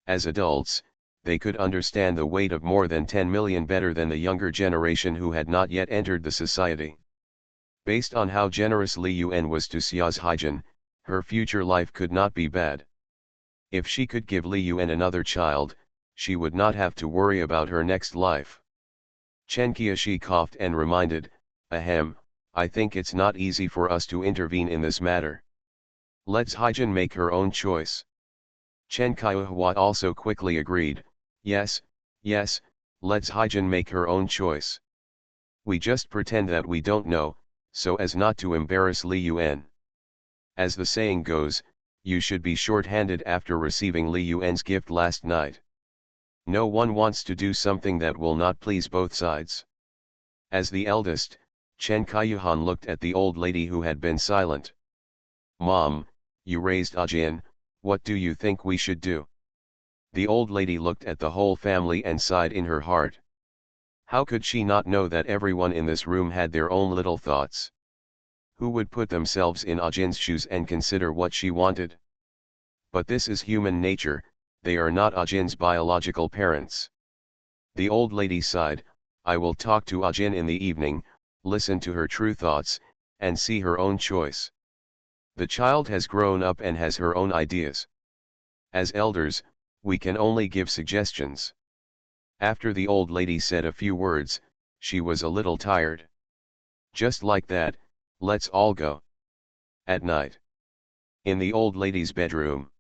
As adults, they could understand the weight of more than 10 million better than the younger generation who had not yet entered the society. Based on how generous Li Yuan was to Xia's Haijin, her future life could not be bad. If she could give Li Yuan another child, she would not have to worry about her next life. Chen Qiushi coughed and reminded, ahem, I think it's not easy for us to intervene in this matter. Let's Haijin make her own choice. Chen Qiuhua also quickly agreed, yes, let's Haijin make her own choice. We just pretend that we don't know, so as not to embarrass Li Yuan. As the saying goes, you should be short-handed after receiving Li Yuan's gift last night. No one wants to do something that will not please both sides. As the eldest, Chen Kaiyuhan looked at the old lady who had been silent. Mom, you raised Ajin, what do you think we should do? The old lady looked at the whole family and sighed in her heart. How could she not know that everyone in this room had their own little thoughts? Who would put themselves in Ajin's shoes and consider what she wanted? But this is human nature, they are not Ajin's biological parents. The old lady sighed, I will talk to Ajin in the evening, listen to her true thoughts, and see her own choice. The child has grown up and has her own ideas. As elders, we can only give suggestions. After the old lady said a few words, she was a little tired. Just like that, let's all go. At night. In the old lady's bedroom.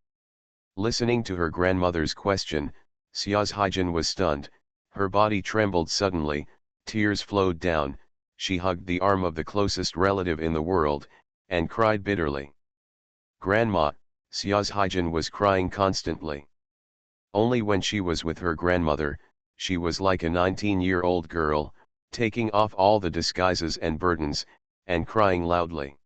Listening to her grandmother's question, Xia's Haijin was stunned, her body trembled suddenly, tears flowed down, she hugged the arm of the closest relative in the world, and cried bitterly. Grandma, Xia's Haijin was crying constantly. Only when she was with her grandmother, she was like a 19-year-old girl, taking off all the disguises and burdens, and crying loudly.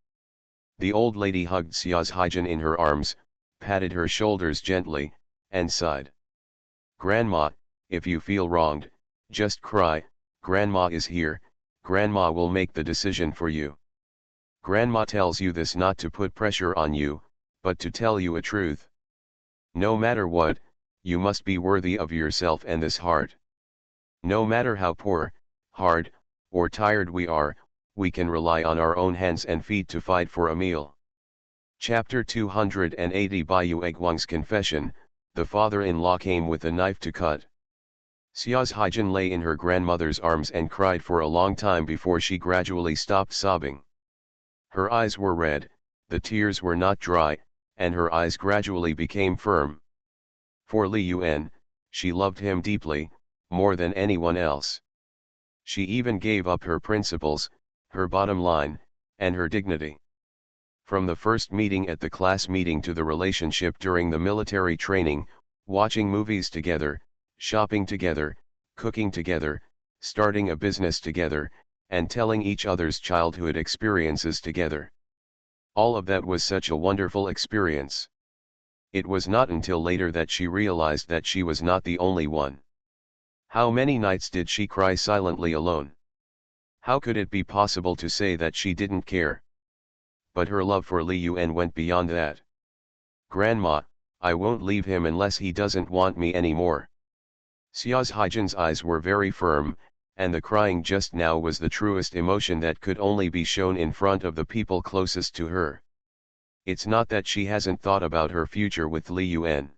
The old lady hugged Xia's Haijin in her arms, patted her shoulders gently, and sighed. Grandma, if you feel wronged, just cry, Grandma is here, Grandma will make the decision for you. Grandma tells you this not to put pressure on you, but to tell you a truth. No matter what, you must be worthy of yourself and this heart. No matter how poor, hard, or tired we are, we can rely on our own hands and feet to fight for a meal. Chapter 280 Bai Yueguang's confession, the father-in-law came with a knife to cut. Xia's Haijin lay in her grandmother's arms and cried for a long time before she gradually stopped sobbing. Her eyes were red, the tears were not dry, and her eyes gradually became firm. For Li Yuan, she loved him deeply, more than anyone else. She even gave up her principles, her bottom line, and her dignity. From the first meeting at the class meeting to the relationship during the military training, watching movies together, shopping together, cooking together, starting a business together, and telling each other's childhood experiences together. All of that was such a wonderful experience. It was not until later that she realized that she was not the only one. How many nights did she cry silently alone? How could it be possible to say that she didn't care? But her love for Li Yuan went beyond that. Grandma, I won't leave him unless he doesn't want me anymore. Xia's Haijin's eyes were very firm, and the crying just now was the truest emotion that could only be shown in front of the people closest to her. It's not that she hasn't thought about her future with Li Yuan.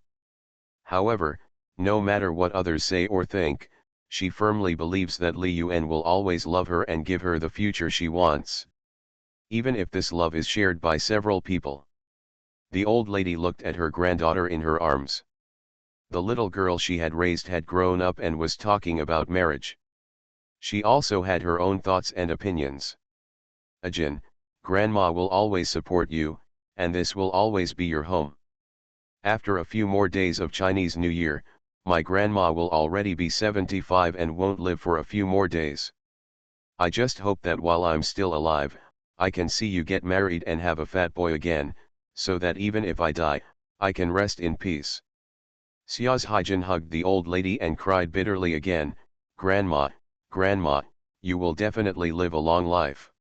However, no matter what others say or think, she firmly believes that Li Yuan will always love her and give her the future she wants. Even if this love is shared by several people. The old lady looked at her granddaughter in her arms. The little girl she had raised had grown up and was talking about marriage. She also had her own thoughts and opinions. Ajin, Grandma will always support you, and this will always be your home. After a few more days of Chinese New Year, my grandma will already be 75 and won't live for a few more days. I just hope that while I'm still alive, I can see you get married and have a fat boy again, so that even if I die, I can rest in peace. Xia's Haijin hugged the old lady and cried bitterly again, Grandma, Grandma, you will definitely live a long life.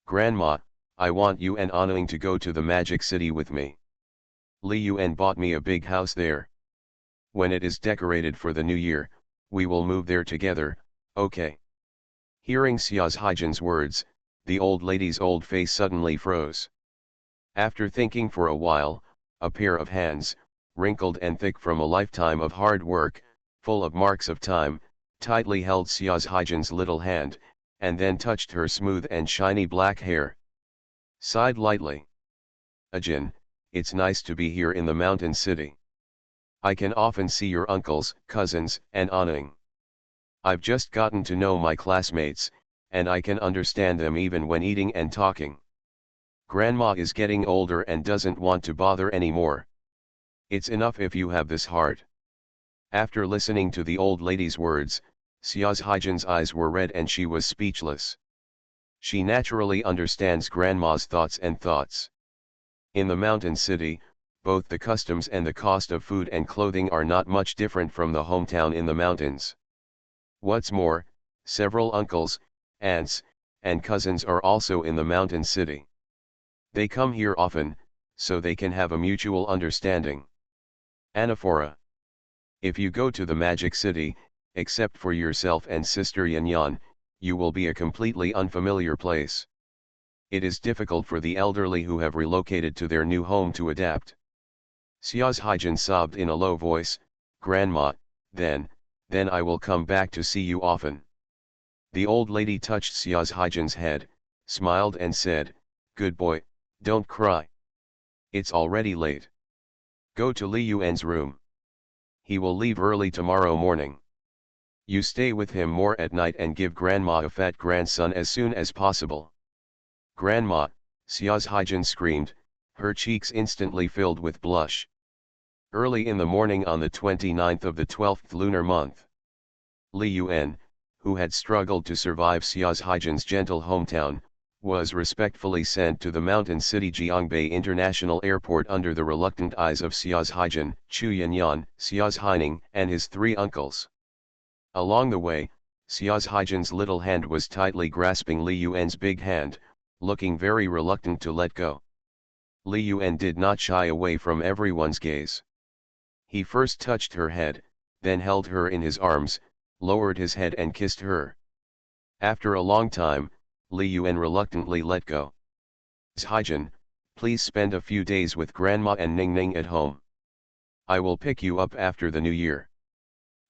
Grandma, I want you and Anling to go to the Magic City with me. Li Yuan bought me a big house there. When it is decorated for the new year, we will move there together, okay? Hearing Xia's Haijin's words, the old lady's old face suddenly froze. After thinking for a while, a pair of hands, wrinkled and thick from a lifetime of hard work, full of marks of time, tightly held Xia's Haijin's little hand, and then touched her smooth and shiny black hair. Sighed lightly. Ajin, it's nice to be here in the mountain city. I can often see your uncles, cousins, and Anning. I've just gotten to know my classmates, and I can understand them even when eating and talking. Grandma is getting older and doesn't want to bother anymore. It's enough if you have this heart. After listening to the old lady's words, Xiaozhaijan's eyes were red and she was speechless. She naturally understands grandma's thoughts. In the mountain city, both the customs and the cost of food and clothing are not much different from the hometown in the mountains. What's more, several uncles, aunts, and cousins are also in the mountain city. They come here often, so they can have a mutual understanding. Anaphora. If you go to the magic city, except for yourself and Sister Yanyan, you will be a completely unfamiliar place. It is difficult for the elderly who have relocated to their new home to adapt. Xiaozhaijan sobbed in a low voice, "Grandma, then I will come back to see you often." The old lady touched Xiaozhaijan's head, smiled and said, "Good boy, don't cry. It's already late. Go to Li Yuan's room. He will leave early tomorrow morning. You stay with him more at night and give Grandma a fat grandson as soon as possible." "Grandma," Xiaozhaijan screamed, her cheeks instantly filled with blush. Early in the morning on the 29th of the 12th lunar month, Li Yuan, who had struggled to survive Xiaozhaijan's gentle hometown, was respectfully sent to the mountain city Jiangbei International Airport under the reluctant eyes of Xiaozhaijan, Chu Yanyan, Xiaozhaining, and his three uncles. Along the way, Xiaozhaijan's little hand was tightly grasping Li Yuan's big hand, looking very reluctant to let go. Li Yuan did not shy away from everyone's gaze. He first touched her head, then held her in his arms, lowered his head and kissed her. After a long time, Li Yuan reluctantly let go. "Zhaijan, please spend a few days with Grandma and Ning Ning at home. I will pick you up after the new year."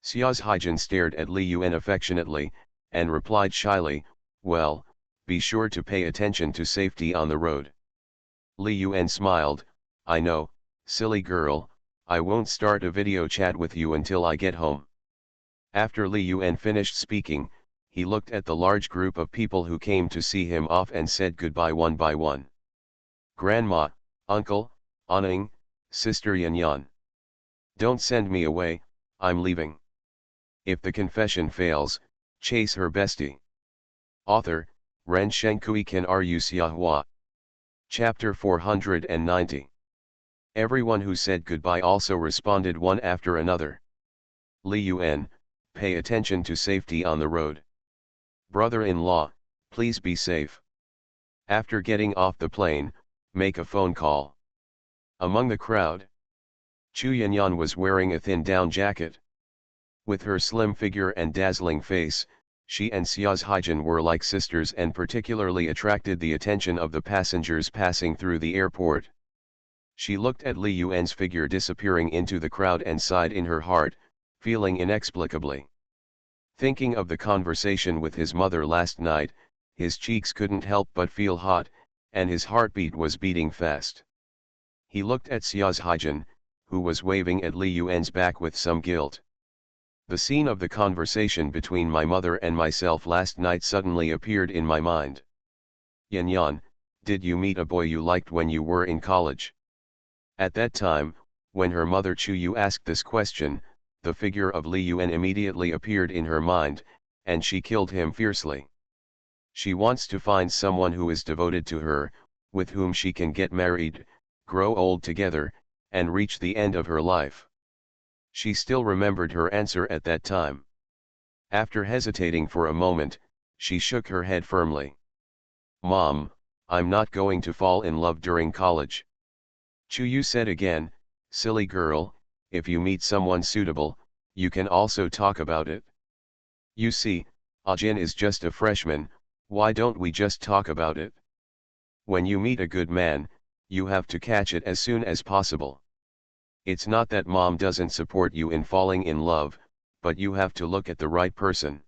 Xiaozhaijan stared at Li Yuan affectionately, and replied shyly, "Well, be sure to pay attention to safety on the road." Li Yuan smiled, "I know, silly girl, I won't start a video chat with you until I get home." After Li Yuan finished speaking, he looked at the large group of people who came to see him off and said goodbye one by one. "Grandma, Uncle, Anning, Sister Yanyan. Don't send me away, I'm leaving. If the confession fails, chase her bestie." Author, Ren Shenkui Ken Ru Xiahua. Chapter 490. Everyone who said goodbye also responded one after another. Li Yuan, pay attention to safety on the road. Brother-in-law, please be safe. After getting off the plane, make a phone call. Among the crowd, Chu Yanyan was wearing a thin down jacket. With her slim figure and dazzling face, she and Xiaozhaijan were like sisters and particularly attracted the attention of the passengers passing through the airport. She looked at Li Yuan's figure disappearing into the crowd and sighed in her heart, feeling inexplicably. Thinking of the conversation with his mother last night, his cheeks couldn't help but feel hot, and his heartbeat was beating fast. He looked at Xiaozhaijan, who was waving at Li Yuan's back with some guilt. The scene of the conversation between my mother and myself last night suddenly appeared in my mind. "Yanyan, did you meet a boy you liked when you were in college?" At that time, when her mother Chu Yu asked this question, the figure of Li Yuan immediately appeared in her mind, and she killed him fiercely. She wants to find someone who is devoted to her, with whom she can get married, grow old together, and reach the end of her life. She still remembered her answer at that time. After hesitating for a moment, she shook her head firmly. "Mom, I'm not going to fall in love during college." Chu Yu said again, "Silly girl, if you meet someone suitable, you can also talk about it. You see, Ajin is just a freshman, why don't we just talk about it? When you meet a good man, you have to catch it as soon as possible. It's not that mom doesn't support you in falling in love, but you have to look at the right person.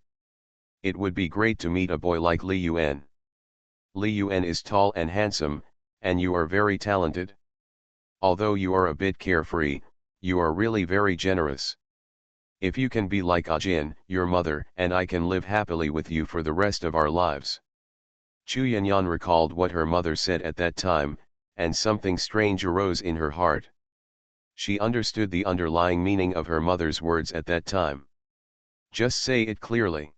It would be great to meet a boy like Li Yuan. Li Yuan is tall and handsome, and you are very talented. Although you are a bit carefree, you are really very generous. If you can be like Ajin, your mother, and I can live happily with you for the rest of our lives. Chu Yanyan recalled what her mother said at that time, and something strange arose in her heart. She understood the underlying meaning of her mother's words at that time. Just say it clearly.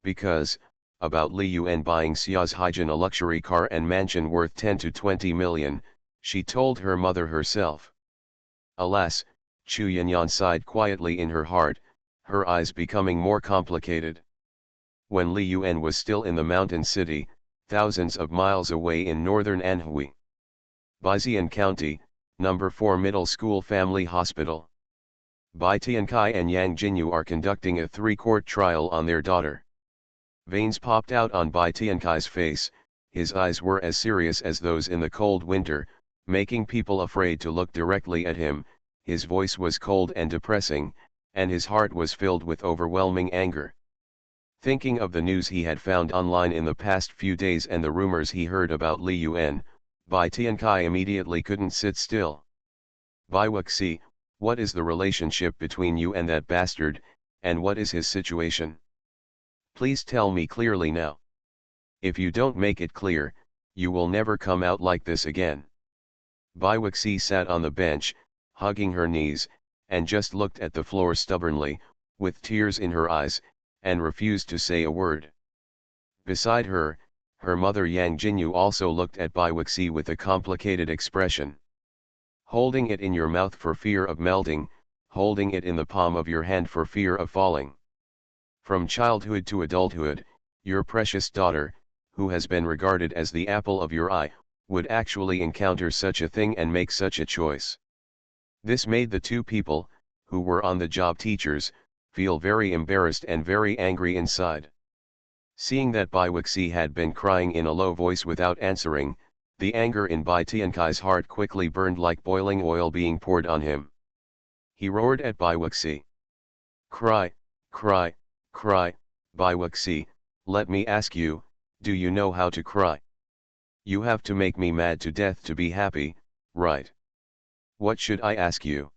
Because, about Li Yuan buying Xia's Haijin a luxury car and mansion worth 10 to 20 million, she told her mother herself. Alas, Chu Yanyan sighed quietly in her heart, her eyes becoming more complicated. When Li Yuan was still in the mountain city, thousands of miles away in northern Anhui, Baijian County, No. 4 Middle School Family Hospital. Bai Tiankai and Yang Jinyu are conducting a 3-court trial on their daughter. Veins popped out on Bai Tiankai's face, his eyes were as serious as those in the cold winter, making people afraid to look directly at him, his voice was cold and depressing, and his heart was filled with overwhelming anger. Thinking of the news he had found online in the past few days and the rumors he heard about Li Yuan, Bai Tiankai immediately couldn't sit still. Bai Wuxi, what is the relationship between you and that bastard, and what is his situation? Please tell me clearly now. If you don't make it clear, you will never come out like this again. Bai Wuxi sat on the bench, hugging her knees, and just looked at the floor stubbornly, with tears in her eyes, and refused to say a word. Beside her, her mother Yang Jinyu also looked at Bai Wuxi with a complicated expression. Holding it in your mouth for fear of melting, holding it in the palm of your hand for fear of falling. From childhood to adulthood, your precious daughter, who has been regarded as the apple of your eye, would actually encounter such a thing and make such a choice. This made the two people, who were on the job teachers, feel very embarrassed and very angry inside. Seeing that Bai Wuxi had been crying in a low voice without answering, the anger in Bai Tiankai's heart quickly burned like boiling oil being poured on him. He roared at Bai Wuxi. Cry, cry, cry, Bai Wuxi, let me ask you, do you know how to cry? You have to make me mad to death to be happy, right? What should I ask you?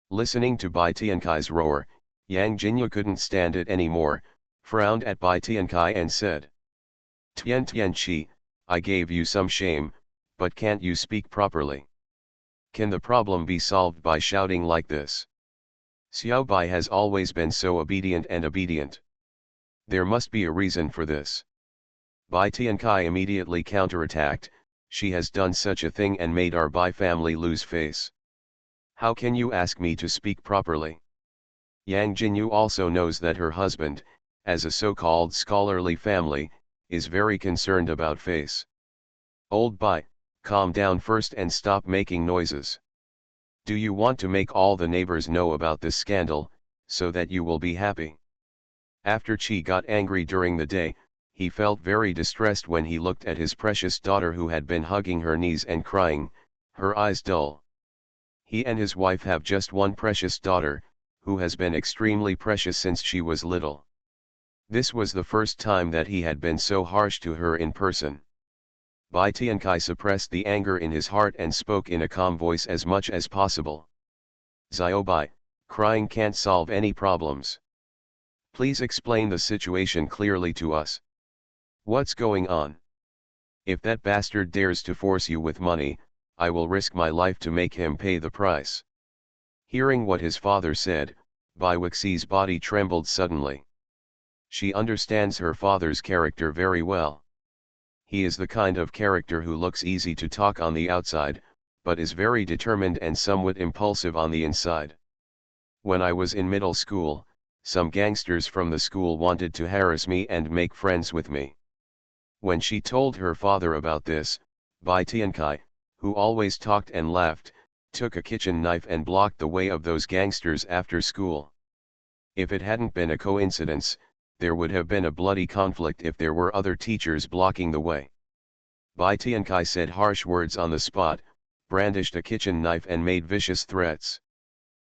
Listening to Bai Tiankai's roar, Yang Jinyu couldn't stand it anymore, frowned at Bai Tiankai and said. Tian Tianqi, I gave you some shame, but can't you speak properly? Can the problem be solved by shouting like this? Xiao Bai has always been so obedient. There must be a reason for this. Bai Tiankai immediately counterattacked, she has done such a thing and made our Bai family lose face. How can you ask me to speak properly? Yang Jinyu also knows that her husband, as a so-called scholarly family, is very concerned about face. Old Bai, calm down first and stop making noises. Do you want to make all the neighbors know about this scandal, so that you will be happy? After Chi got angry during the day, he felt very distressed when he looked at his precious daughter who had been hugging her knees and crying, her eyes dull. He and his wife have just one precious daughter, who has been extremely precious since she was little. This was the first time that he had been so harsh to her in person. Bai Tiankai suppressed the anger in his heart and spoke in a calm voice as much as possible. Xiao Bai, crying can't solve any problems. Please explain the situation clearly to us. What's going on? If that bastard dares to force you with money, I will risk my life to make him pay the price. Hearing what his father said, Bai Wuxi's body trembled suddenly. She understands her father's character very well. He is the kind of character who looks easy to talk on the outside, but is very determined and somewhat impulsive on the inside. When I was in middle school, some gangsters from the school wanted to harass me and make friends with me. When she told her father about this, Bai Tiankai, who always talked and laughed, took a kitchen knife and blocked the way of those gangsters after school. If it hadn't been a coincidence, there would have been a bloody conflict if there were other teachers blocking the way. Bai Tiankai said harsh words on the spot, brandished a kitchen knife and made vicious threats.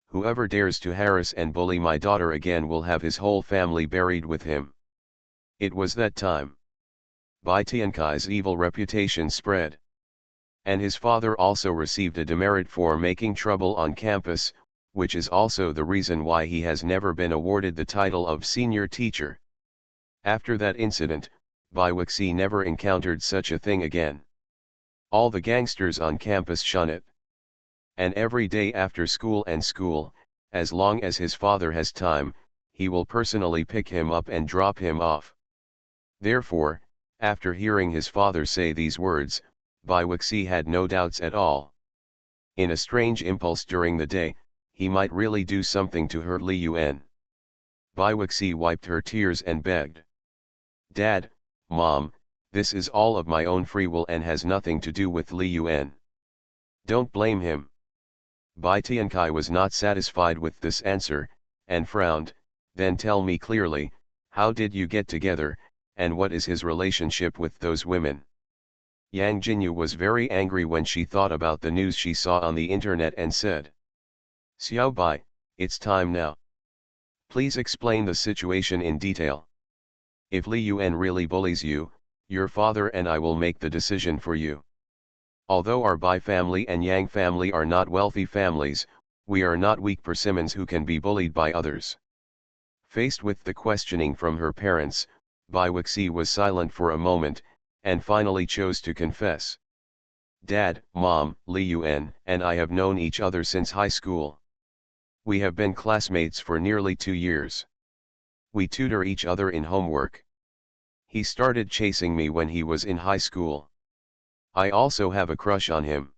Whoever dares to harass and bully my daughter again will have his whole family buried with him. It was that time. Bai Tiankai's evil reputation spread. And his father also received a demerit for making trouble on campus, which is also the reason why he has never been awarded the title of senior teacher. After that incident, Baiwixi never encountered such a thing again. All the gangsters on campus shun it. And every day after school, as long as his father has time, he will personally pick him up and drop him off. Therefore, after hearing his father say these words, Baiwixi had no doubts at all. In a strange impulse during the day, he might really do something to hurt Li Yuan. Baiwixi wiped her tears and begged. "Dad, Mom, this is all of my own free will and has nothing to do with Li Yuan. Don't blame him." Bai Tiankai was not satisfied with this answer, and frowned. "Then tell me clearly, how did you get together, and what is his relationship with those women?" Yang Jinyu was very angry when she thought about the news she saw on the internet and said, "Xiao Bai, it's time now. Please explain the situation in detail. If Li Yuan really bullies you, your father and I will make the decision for you. Although our Bai family and Yang family are not wealthy families, we are not weak persimmons who can be bullied by others." Faced with the questioning from her parents, Baiwixi was silent for a moment, and finally chose to confess. "Dad, Mom, Li Yuan and I have known each other since high school. We have been classmates for nearly 2 years. We tutor each other in homework. He started chasing me when he was in high school. I also have a crush on him.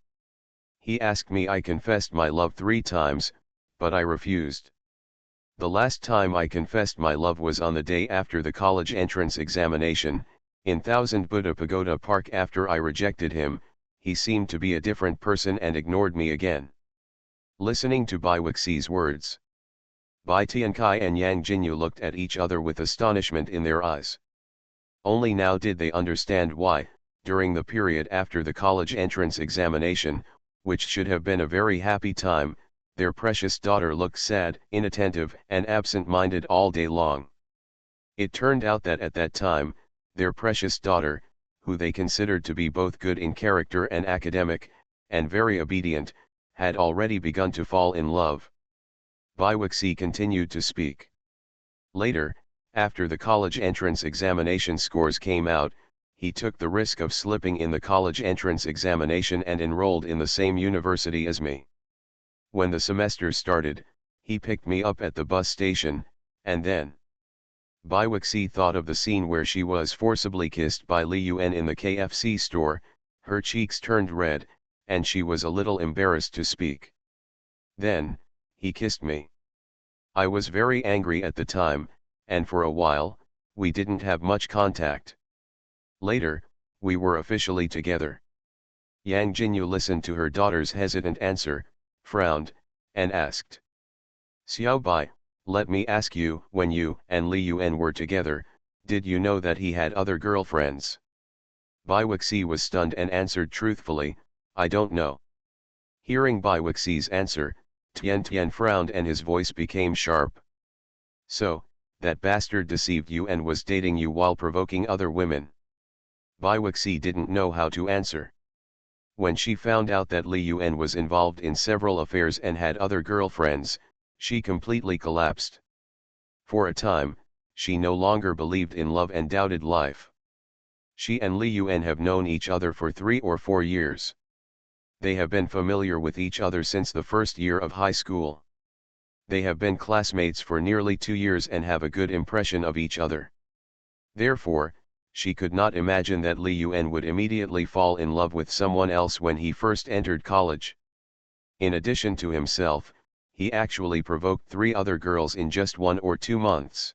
He asked me, I confessed my love 3 times, but I refused. The last time I confessed my love was on the day after the college entrance examination, in Thousand Buddha Pagoda Park. After I rejected him, he seemed to be a different person and ignored me again." Listening to Baiwixi's words, Bai Tiankai and Yang Jinyu looked at each other with astonishment in their eyes. Only now did they understand why, during the period after the college entrance examination, which should have been a very happy time, their precious daughter looked sad, inattentive, and absent-minded all day long. It turned out that at that time, their precious daughter, who they considered to be both good in character and academic, and very obedient, had already begun to fall in love. Baiwixi continued to speak. Later, after the college entrance examination scores came out, he took the risk of slipping in the college entrance examination and enrolled in the same university as me. When the semester started, he picked me up at the bus station, and then Baiwixi thought of the scene where she was forcibly kissed by Li Yuan in the KFC store. Her cheeks turned red, and she was a little embarrassed to speak. "Then, he kissed me. I was very angry at the time, and for a while, we didn't have much contact. Later, we were officially together." Yang Jinyu listened to her daughter's hesitant answer, frowned, and asked, "Xiao Bai, let me ask you, when you and Li Yuan were together, did you know that he had other girlfriends?" Baiwixi was stunned and answered truthfully, "I don't know." Hearing Baiwixi's answer, Tian Tian frowned and his voice became sharp. "So, that bastard deceived you and was dating you while provoking other women?" Baiwixi didn't know how to answer. When she found out that Li Yuan was involved in several affairs and had other girlfriends, she completely collapsed. For a time, she no longer believed in love and doubted life. She and Li Yuan have known each other for 3 or 4 years. They have been familiar with each other since the first year of high school. They have been classmates for nearly 2 years and have a good impression of each other. Therefore, she could not imagine that Li Yuan would immediately fall in love with someone else when he first entered college. In addition to himself, he actually provoked 3 other girls in just 1 or 2 months.